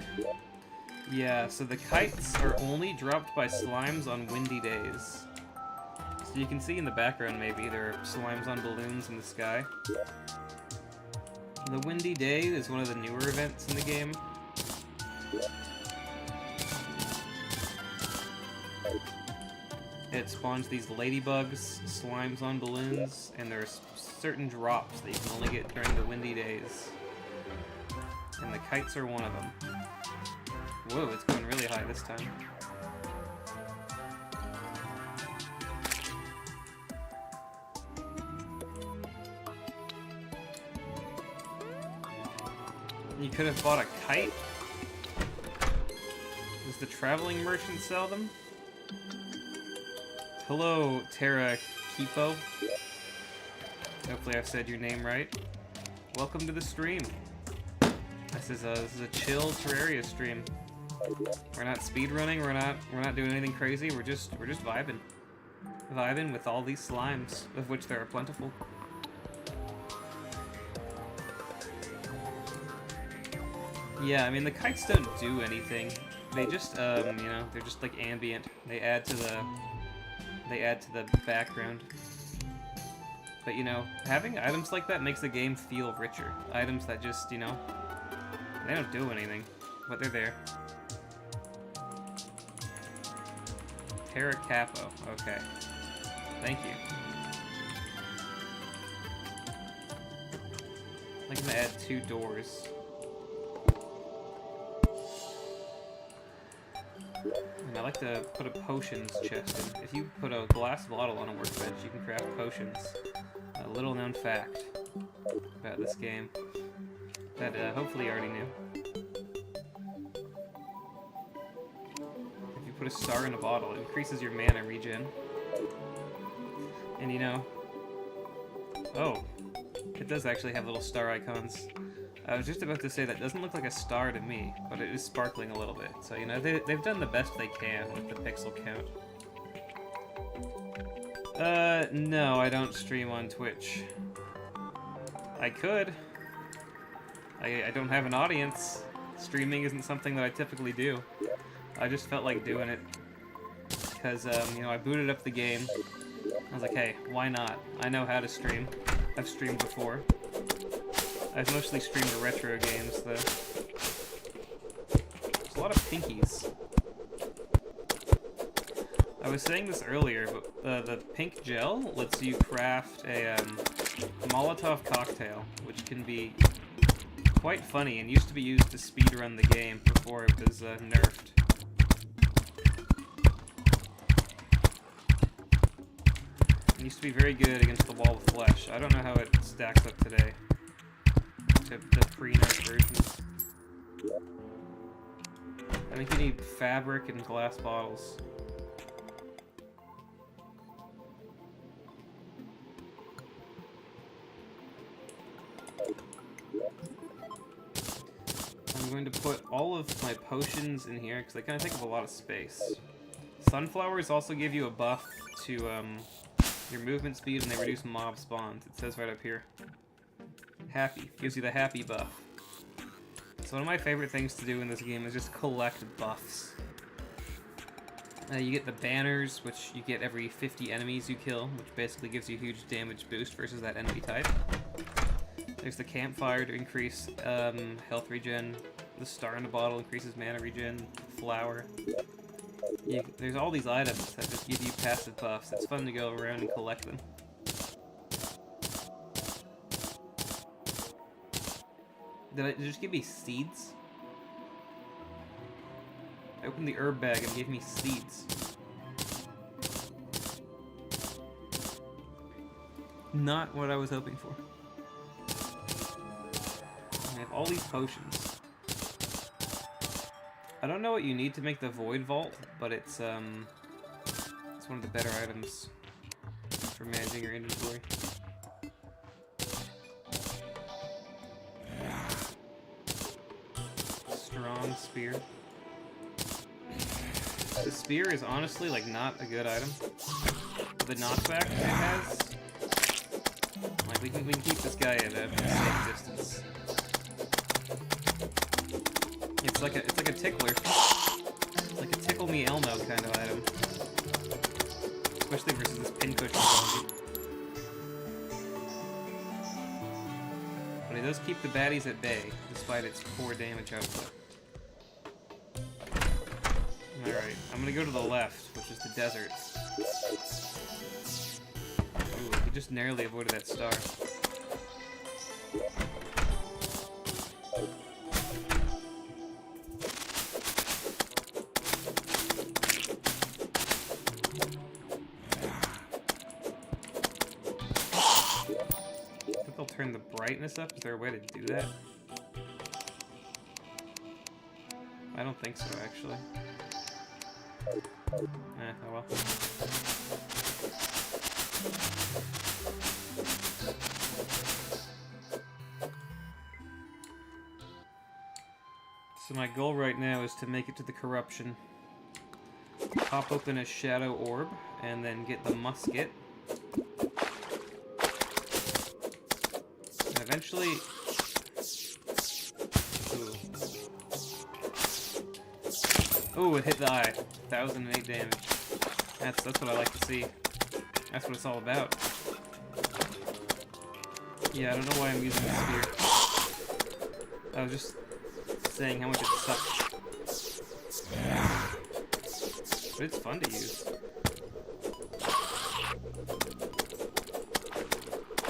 Speaker 1: Yeah, so the kites are only dropped by slimes on windy days. So you can see in the background maybe there are slimes on balloons in the sky. The Windy Day is one of the newer events in the game. It spawns these ladybugs, slimes on balloons, and there's certain drops that you can only get during the windy days. And the kites are one of them. Whoa, it's going really high this time. You could have bought a kite? Does the traveling merchant sell them? Hello, Terraria. Hopefully I've said your name right. Welcome to the stream. This is a chill Terraria stream. We're not speedrunning, we're not doing anything crazy, we're just vibing. Vibing with all these slimes, of which there are plentiful. Yeah, I mean, the kites don't do anything. They just, you know, they're just like ambient. They add to the background. But, you know, having items like that makes the game feel richer. Items that just, you know, they don't do anything, but they're there. Terra Capo, okay. Thank you. I'm gonna add 2 doors. And I like to put a potions chest in. If you put a glass bottle on a workbench, you can craft potions. A little known fact about this game that hopefully you already knew. If you put a star in a bottle, it increases your mana regen. And you know... Oh, it does actually have little star icons. I was just about to say that doesn't look like a star to me, but it is sparkling a little bit. So, you know, they've done the best they can with the pixel count. No, I don't stream on Twitch. I could. I don't have an audience. Streaming isn't something that I typically do. I just felt like doing it. Because, you know, I booted up the game, I was like, hey, why not? I know how to stream. I've streamed before. I've mostly streamed retro games, though. There's a lot of pinkies. I was saying this earlier, but the pink gel lets you craft a Molotov cocktail, which can be quite funny and used to be used to speedrun the game before it was nerfed. It used to be very good against the wall of flesh. I don't know how it stacks up today to the pre-nerf versions. I think you need fabric and glass bottles. I'm going to put all of my potions in here because they kind of take up a lot of space. Sunflowers also give you a buff to your movement speed and they reduce mob spawns. It says right up here. Happy. Gives you the happy buff. So one of my favorite things to do in this game is just collect buffs. You get the banners, which you get every 50 enemies you kill, which basically gives you a huge damage boost versus that enemy type. There's the campfire to increase health regen. The star in the bottle increases mana regen. Flower. There's all these items that just give you passive buffs. It's fun to go around and collect them. Did it just give me seeds? I opened the herb bag and it gave me seeds. Not what I was hoping for. I have all these potions. I don't know what you need to make the Void Vault, but it's one of the better items for managing your inventory. Strong spear. The spear is honestly like not a good item. The knockback it has, like we can keep this guy at a safe distance. It's like a tickler. It's like a tickle me Elmo kind of item. Especially versus this pincushion zombie. But it does keep the baddies at bay, despite its poor damage output. Alright, I'm gonna go to the left, which is the desert. Ooh, we just narrowly avoided that star. Turn the brightness up? Is there a way to do that? I don't think so, actually. Oh well. So my goal right now is to make it to the corruption. Pop open a shadow orb, and then get the musket. Eventually, ooh, it hit the eye. 1008 damage. That's what I like to see. That's what it's all about. Yeah, I don't know why I'm using this spear. I was just saying how much it sucks. But it's fun to use.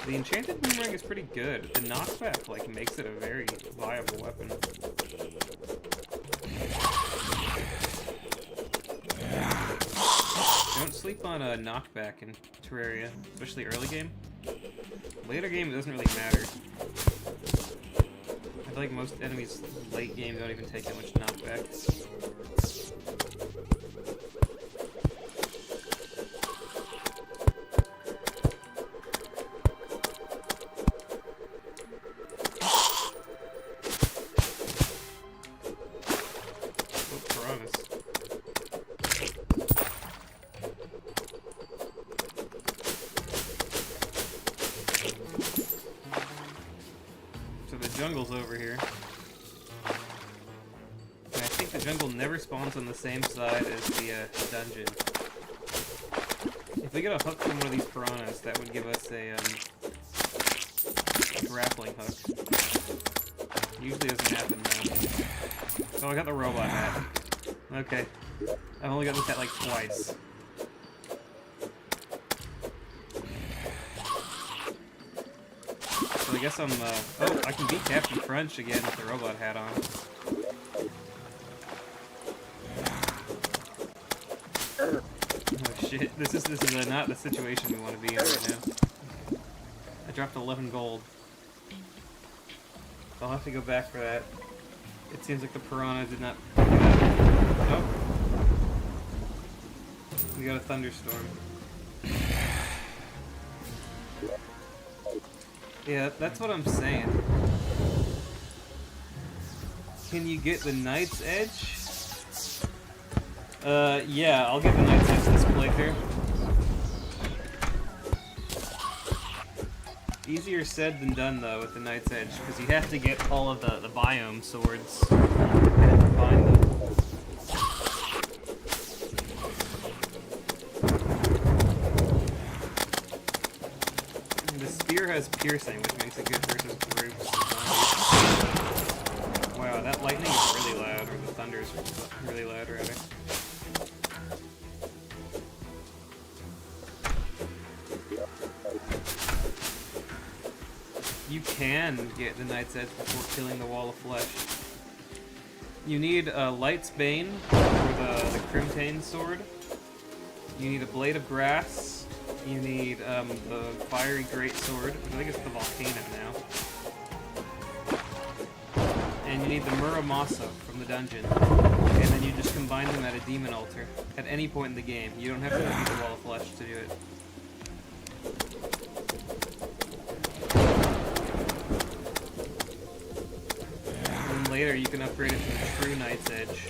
Speaker 1: The enchanted boomerang is pretty good. The knockback, like, makes it a very viable weapon. Don't sleep on a knockback in Terraria, especially early game. Later game, it doesn't really matter. I feel like most enemies late game don't even take that much knockback. Jungle's over here. And I think the jungle never spawns on the same side as the dungeon. If we get a hook from one of these piranhas, that would give us a grappling hook. Usually doesn't happen though. Oh, I got the robot hat. Okay. I've only got this hat like twice. So I guess I'm, oh, I can beat Captain Crunch again with the robot hat on. Oh shit, this is not the situation we want to be in right now. I dropped 11 gold. I'll have to go back for that. It seems like the piranha did not pick it up. Oh. We got a thunderstorm. Yeah, that's what I'm saying. Can you get the Knight's Edge? Yeah, I'll get the Knight's Edge this playthrough. Easier said than done, though, with the Knight's Edge, because you have to get all of the biome swords and combine them. The spear has piercing, which makes it good versus groups. Wow, that lightning is really loud, or the thunder is really loud, rather. You can get the Knight's Edge before killing the Wall of Flesh. You need a Light's Bane for the Crimtane sword. You need a Blade of Grass. You need the Fiery Greatsword, which I think is the Volcano now. And you need the Muramasa from the dungeon. And then you just combine them at a Demon Altar at any point in the game. You don't have to beat the Wall of Flesh to do it. Later, you can upgrade it to the true Knight's Edge.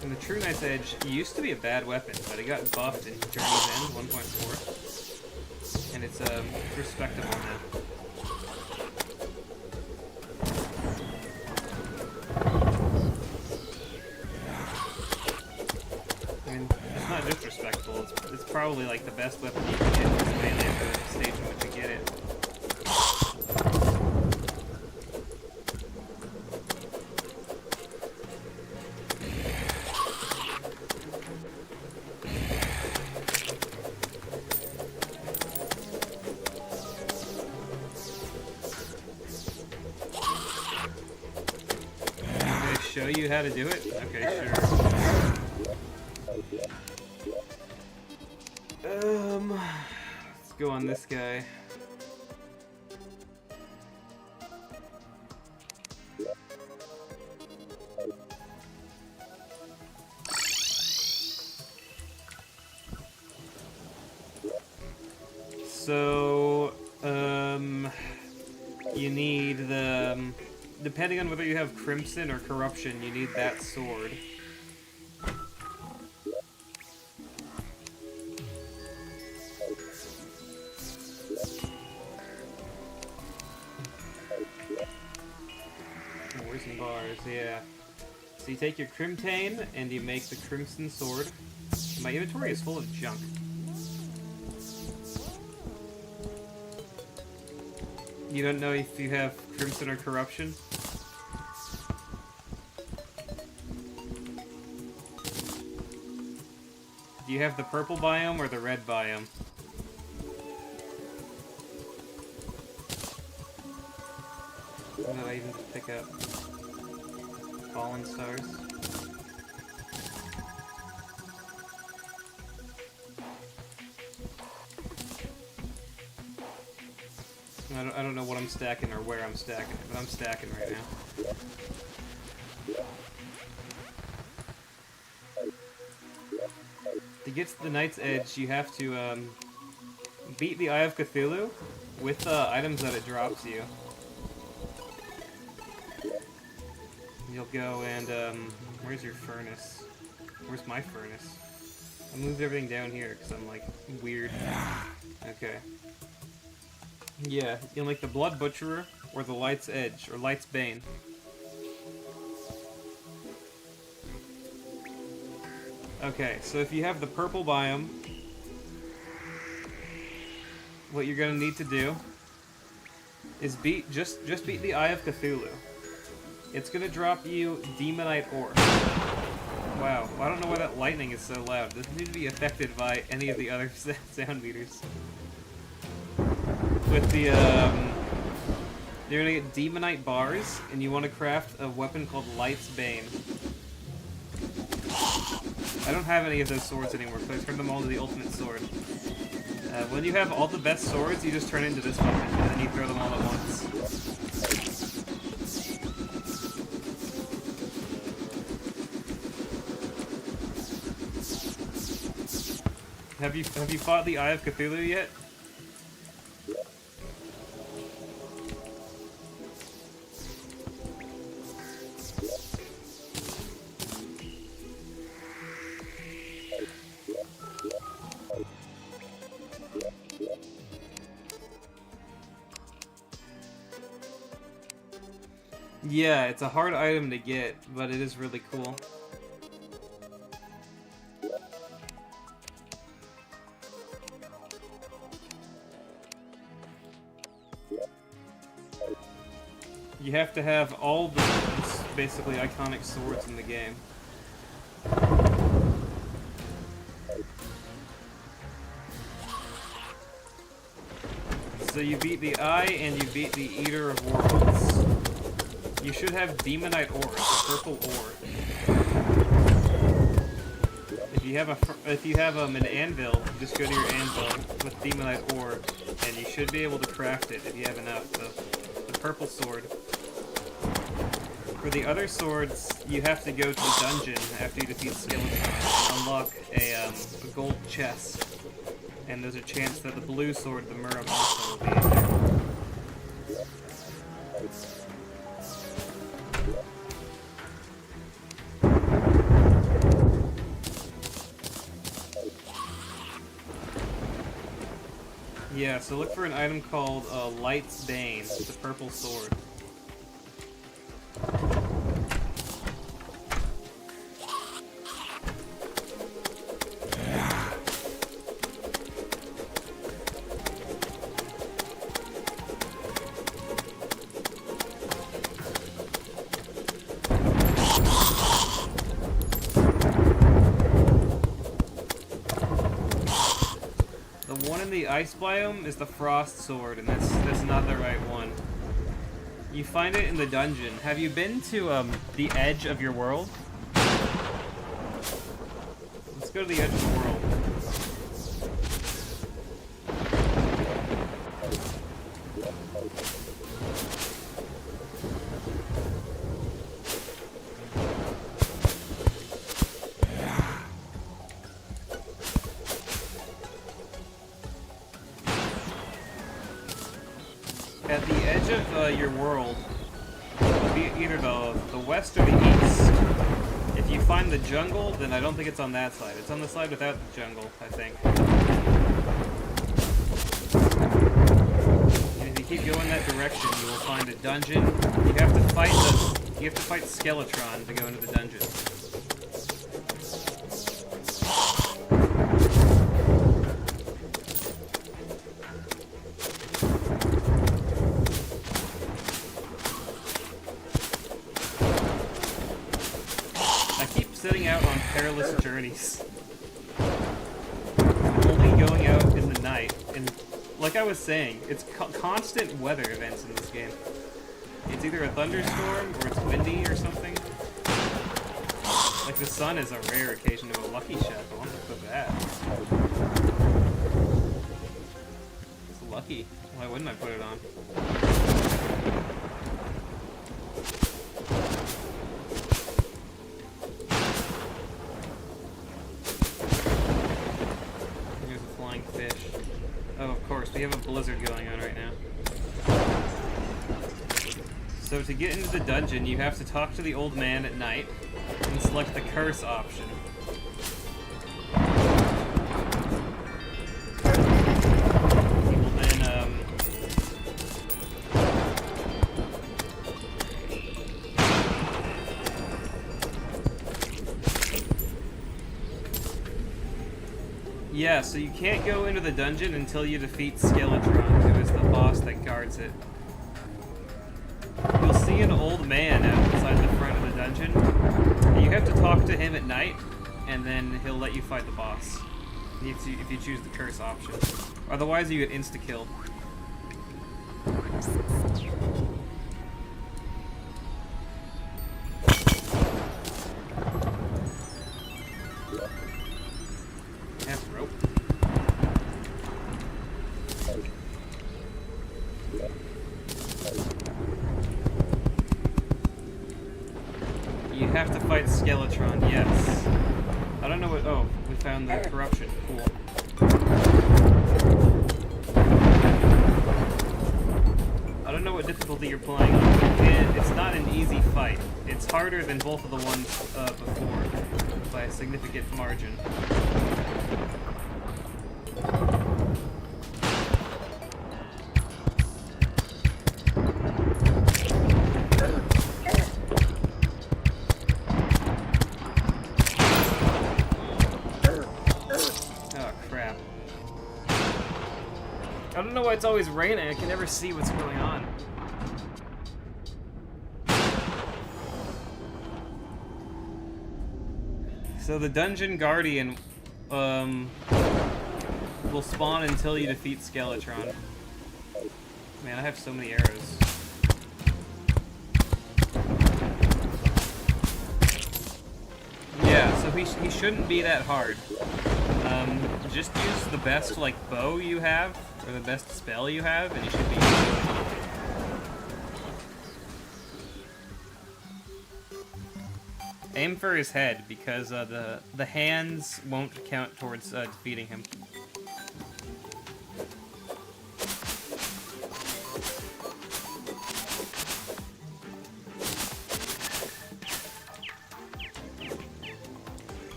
Speaker 1: And the true Knight's Edge used to be a bad weapon, but it got buffed in Journey's End 1.4. And it's respectable now. Disrespectful. It's probably like the best weapon you can get in the melee for the stage in which you get it. Can I show you how to do it? Okay, sure. Let's go on this guy. So, you need the, depending on whether you have Crimson or Corruption, you need that sword. Yeah. So you take your Crimtane and you make the Crimson Sword. My inventory is full of junk. You don't know if you have Crimson or Corruption? Do you have the purple biome or the red biome? What did I even just pick up? Fallen Stars. I don't know what I'm stacking or where I'm stacking it, but I'm stacking right now. To get to the Knight's Edge, you have to beat the Eye of Cthulhu with the items that it drops you. You'll go and, where's your furnace? Where's my furnace? I moved everything down here because I'm, like, weird. Okay. Yeah, you like the Blood Butcherer or the Light's Edge or Light's Bane. Okay, so if you have the purple biome, what you're gonna need to do is just beat the Eye of Cthulhu. It's gonna drop you Demonite Ore. Wow, I don't know why that lightning is so loud. It doesn't need to be affected by any of the other sound meters. With the you're gonna get Demonite bars, and you want to craft a weapon called Light's Bane. I don't have any of those swords anymore, so I turned them all into the ultimate sword. When you have all the best swords, you just turn into this weapon, and then you throw them all at once. Have you fought the Eye of Cthulhu yet? Yeah, it's a hard item to get, but it is really cool. You have to have all the basically iconic swords in the game. So you beat the Eye and you beat the Eater of Worlds. You should have Demonite Ore, the purple ore. If you have an anvil, just go to your anvil with Demonite Ore, and you should be able to craft it if you have enough. The purple sword. For the other swords, you have to go to the dungeon after you defeat Skeleton and unlock a gold chest. And there's a chance that the blue sword, the Muramasa, will be in there. Yeah, so look for an item called Light's Bane, the purple sword. The one in the ice biome is the frost sword, and that's not the right one. You find it in the dungeon. Have you been to the edge of your world? Let's go to the edge of the world. At the edge of your world, it'll be either the west or the east. If you find the jungle, then I don't think it's on that side. It's on the side without the jungle, I think. And if you keep going that direction, you will find a dungeon. You have to fight Skeletron to go into the dungeon. Setting out on perilous journeys. Only going out in the night, and like I was saying, it's constant weather events in this game. It's either a thunderstorm or it's windy or something. Like the sun is a rare occasion of a lucky shot. I want to put that. It's lucky. Why wouldn't I put it on? We have a blizzard going on right now. So to get into the dungeon, you have to talk to the old man at night and select the curse option. He will then Yeah, so you can't go into the dungeon until you defeat Skeletron, who is the boss that guards it. You'll see an old man outside the front of the dungeon. You have to talk to him at night, and then he'll let you fight the boss. If you choose the curse option. Otherwise, you get insta-killed. Rope. You have to fight Skeletron, yes. I don't know what... Oh, we found the corruption. Cool. I don't know what difficulty you're playing on, and it's not an easy fight. It's harder than both of the ones before, by a significant margin. I don't know why it's always raining. I can never see what's going on. So the Dungeon Guardian will spawn until you defeat Skeletron. Man, I have so many arrows. Yeah, so he shouldn't be that hard. Just use the best, like, bow you have, or the best spell you have, and you should be aim for his head, because the hands won't count towards defeating him.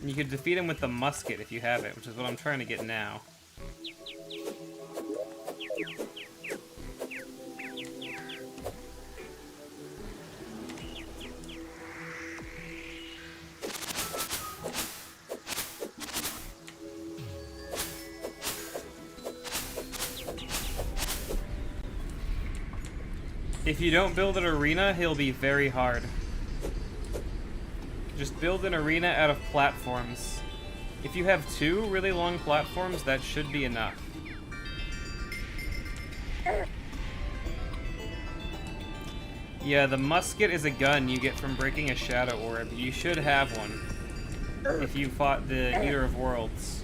Speaker 1: You could defeat him with the musket if you have it, which is what I'm trying to get now. If you don't build an arena, he'll be very hard. Just build an arena out of platforms. If you have 2 really long platforms, that should be enough. Yeah, the musket is a gun you get from breaking a shadow orb. You should have one if you fought the Eater of Worlds.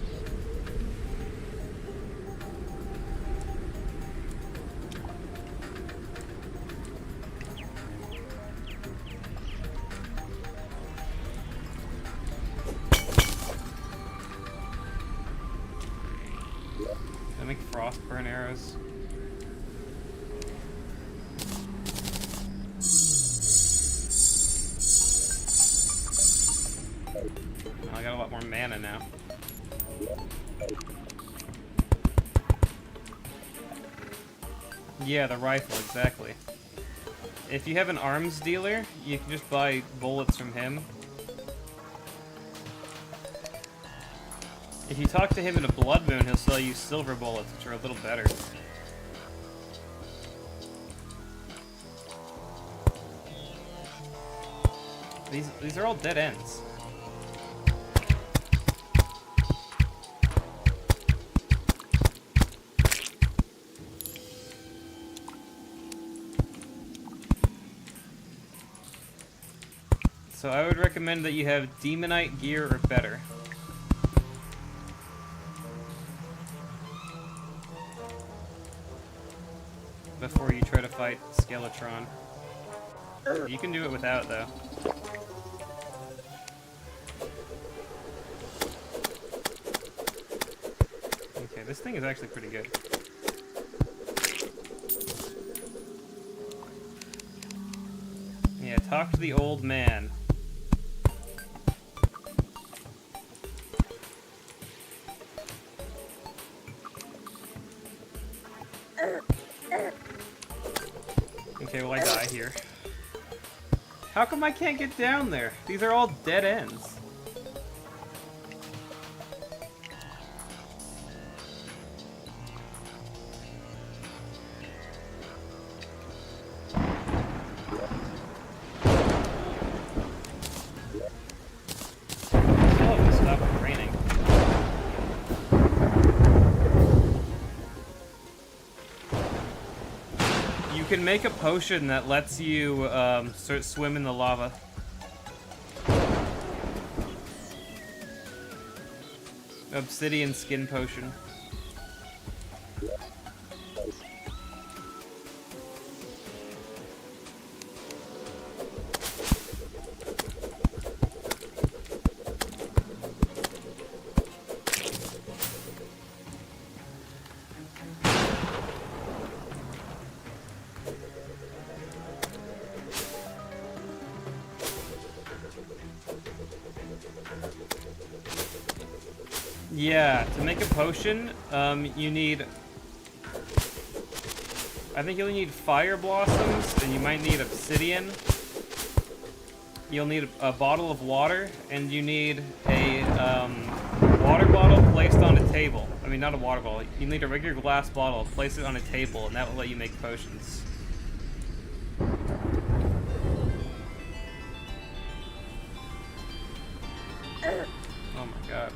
Speaker 1: Make frost burn arrows. Oh, I got a lot more mana now. Yeah, the rifle, exactly. If you have an arms dealer, you can just buy bullets from him. If you talk to him in a Blood Moon, he'll sell you silver bullets, which are a little better. These are all dead ends. So I would recommend that you have Demonite gear or better. Before you try to fight Skeletron. You can do it without, though. Okay, this thing is actually pretty good. Yeah, talk to the old man. Okay, well I die here. How come I can't get down there? These are all dead ends. can make a potion that lets you swim in the lava. Obsidian skin potion. Yeah, to make a potion, you need... I think you'll need fire blossoms, and you might need obsidian. You'll need a bottle of water, and you need a water bottle placed on a table. I mean, not a water bottle. You need a regular glass bottle, place it on a table, and that will let you make potions. Oh my god.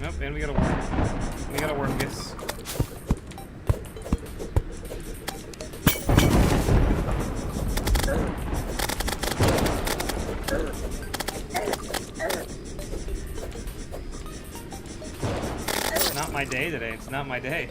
Speaker 1: Nope, and we gotta work. We gotta work this. It's not my day today. It's not my day.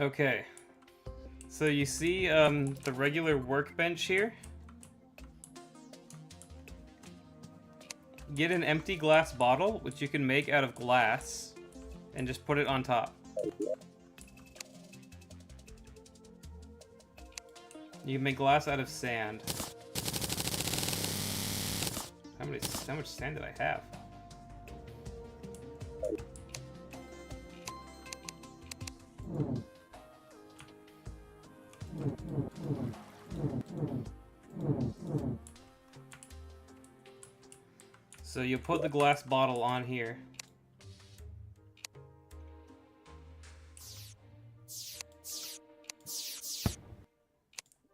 Speaker 1: Okay, so you see the regular workbench here? Get an empty glass bottle, which you can make out of glass, and just put it on top. You can make glass out of sand. How much sand did I have? So you put the glass bottle on here.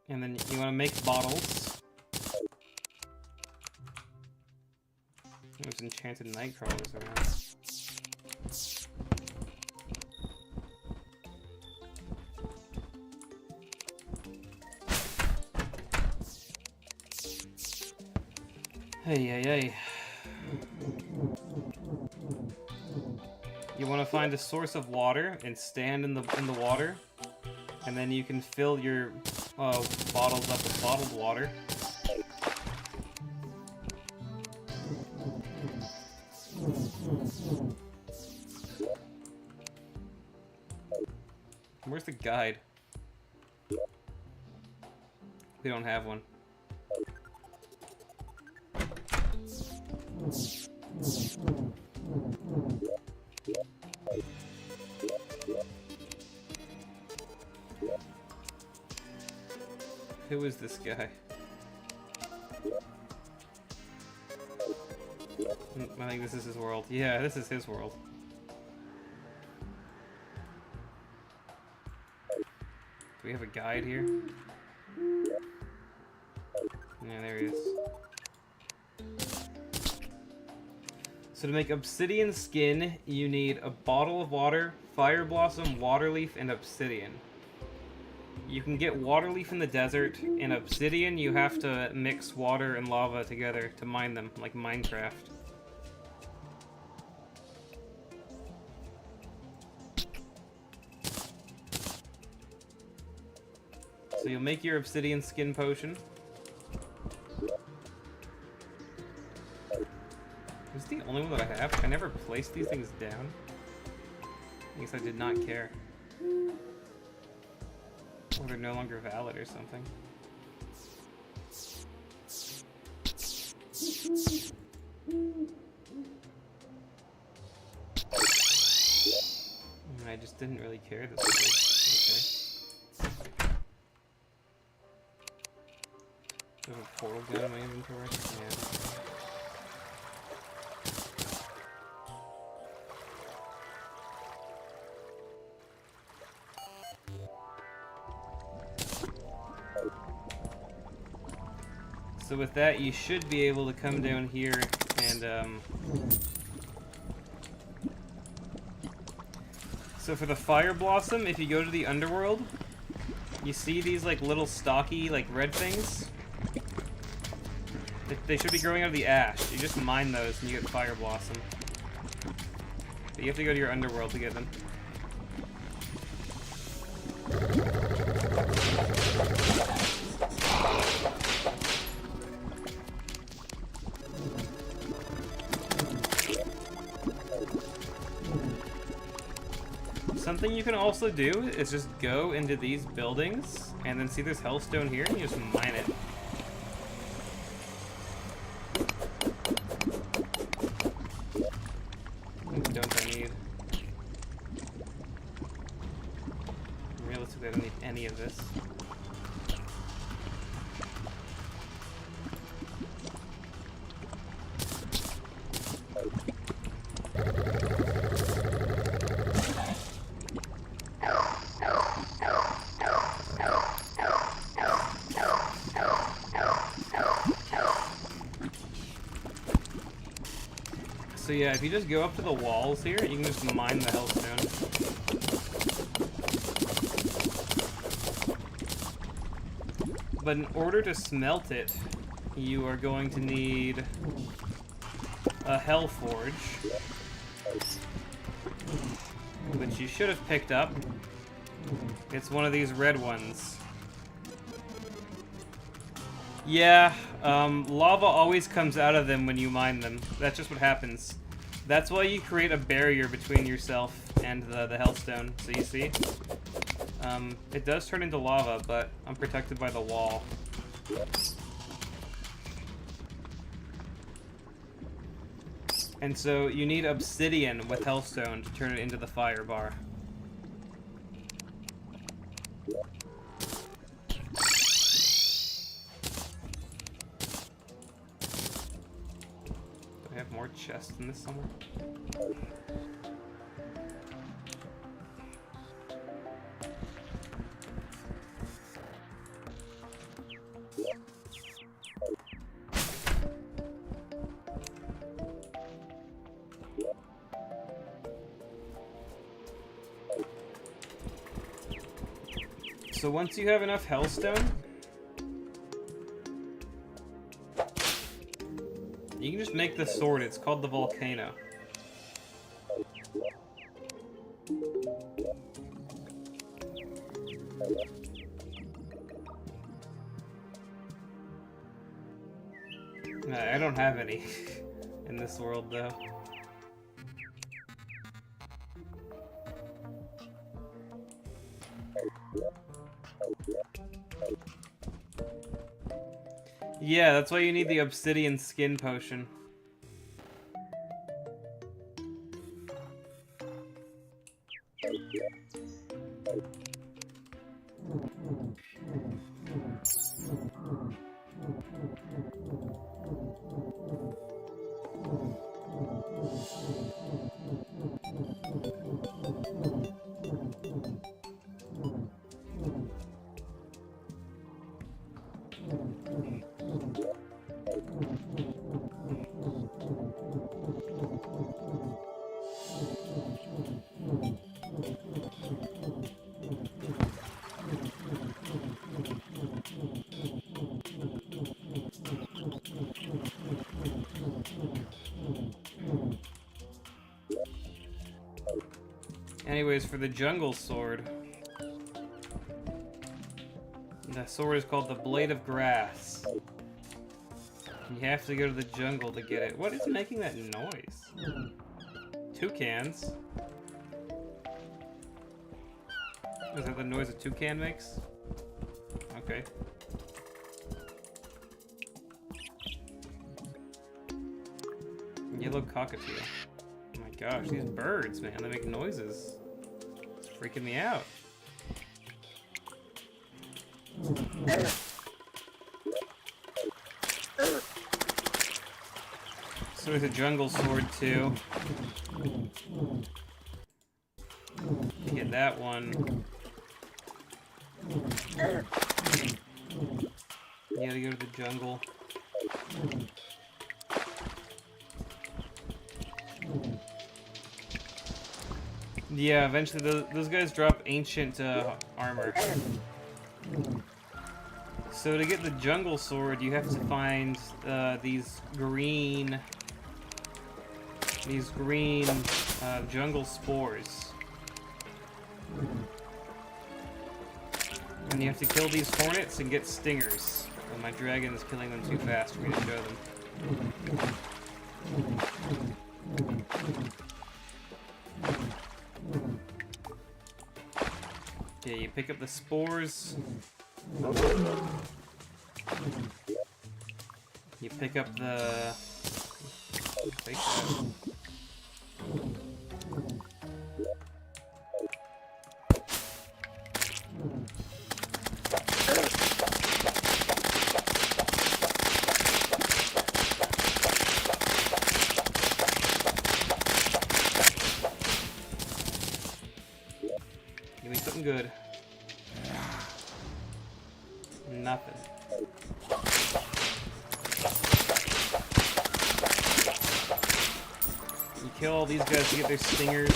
Speaker 1: And then you want to make bottles. There's enchanted night crawlers around. Hey, hey, hey. You want to find a source of water and stand in the water, and then you can fill your bottles up with bottled water. Where's the guide? We don't have one. Who is this guy? I think this is his world. Yeah, this is his world. Do we have a guide here? Yeah, there he is. So to make obsidian skin, you need a bottle of water, fire blossom, water leaf, and obsidian. You can get water leaf in the desert. In obsidian, you have to mix water and lava together to mine them, like Minecraft. So you'll make your obsidian skin potion. Is this the only one that I have? I never placed these things down. I guess I did not care. Or they're no longer valid or something. I just didn't really care this way. Okay. Do I have a portal gun in my inventory? Yeah. So with that, you should be able to come down here and, So for the Fire Blossom, if you go to the Underworld, you see these, like, little stocky, like, red things? They should be growing out of the ash. You just mine those and you get Fire Blossom. But you have to go to your Underworld to get them. Something you can also do is just go into these buildings and then see there's hellstone here and you just mine it. What don't I need? Realistically, I don't need any of this. So yeah, if you just go up to the walls here, you can just mine the hellstone. But in order to smelt it, you are going to need a hell forge, which you should have picked up. It's one of these red ones. Yeah, lava always comes out of them when you mine them. That's just what happens. That's why you create a barrier between yourself and the hellstone. So you see? It does turn into lava, but I'm protected by the wall. And so you need obsidian with hellstone to turn it into the fire bar. More chests in this somewhere. So once you have enough hellstone, you can just make the sword. It's called the Volcano. I don't have any in this world, though. Yeah, that's why you need the obsidian skin potion. Anyways, for the jungle sword. The sword is called the Blade of Grass. You have to go to the jungle to get it. What is making that noise? Toucans. Is that the noise a toucan makes? Okay. Yellow cockatoo. Oh my gosh, these birds, man, they make noises. It's freaking me out. So there's a jungle sword too. You get that one. You gotta go to the jungle. Yeah, eventually those guys drop ancient armor. So to get the jungle sword, you have to find these green jungle spores. And you have to kill these hornets and get stingers. And my dragon is killing them too fast for me to show them. Okay, you pick up the spores. You pick up the... Take that. Give me something good. Nothing. You kill all these guys to get their stingers.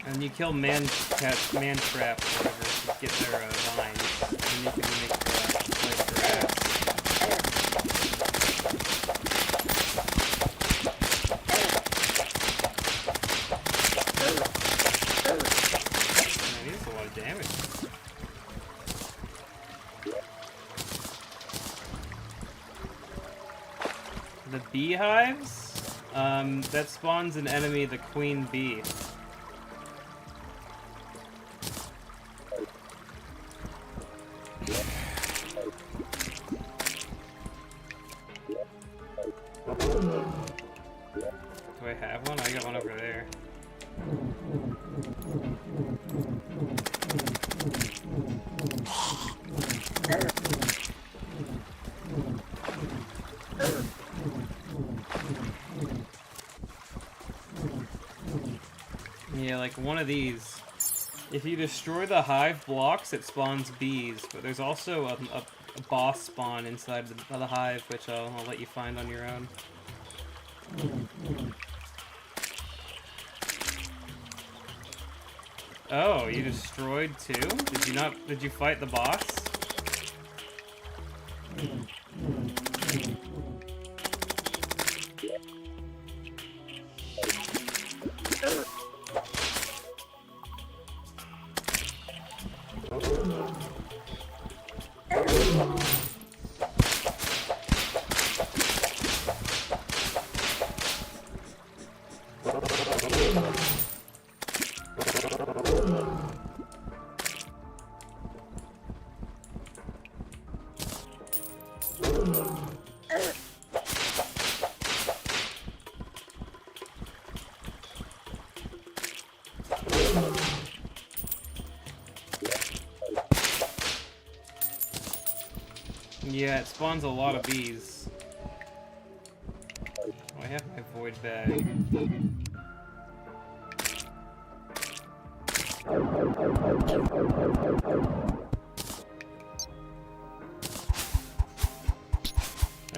Speaker 1: And you kill man trap or whatever to get their vines, and you can make like grass. Man, he does a lot of damage. The beehives? That spawns an enemy, the queen bee. Do I have one? I got one over there. Yeah, like one of these. If you destroy the hive blocks, it spawns bees, but there's also a boss spawn inside the hive, which I'll let you find on your own. Oh, you destroyed two? Did you fight the boss? Yeah, it spawns a lot of bees. Oh, I have my void bag.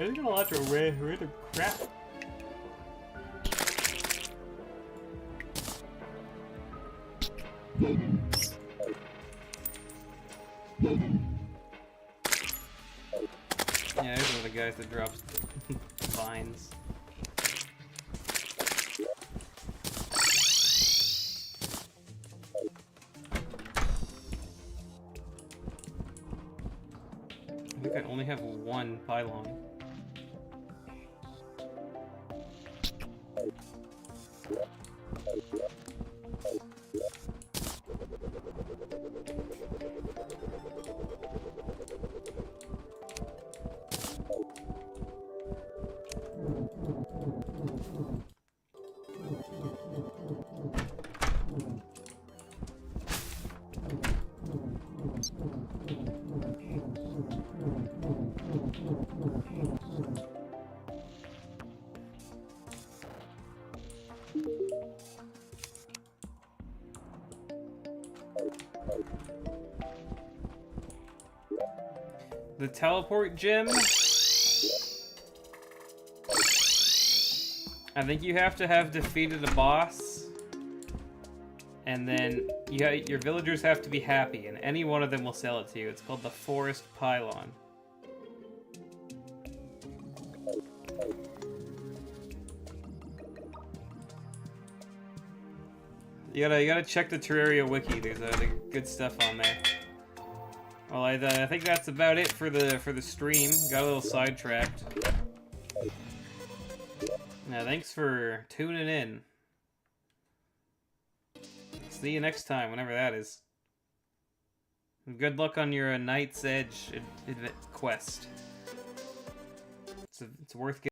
Speaker 1: I just got a lot of rid of crap. Yeah, there's one of the guys that drops vines. I think I only have one pylon. The teleport gym? I think you have to have defeated a boss, and then your villagers have to be happy, and any one of them will sell it to you. It's called the Forest Pylon. You gotta check the Terraria wiki. There's good stuff on there. Well, I think that's about it for the stream. Got a little sidetracked. Now, thanks for tuning in. See you next time, whenever that is. Good luck on your Knight's Edge quest. It's worth getting.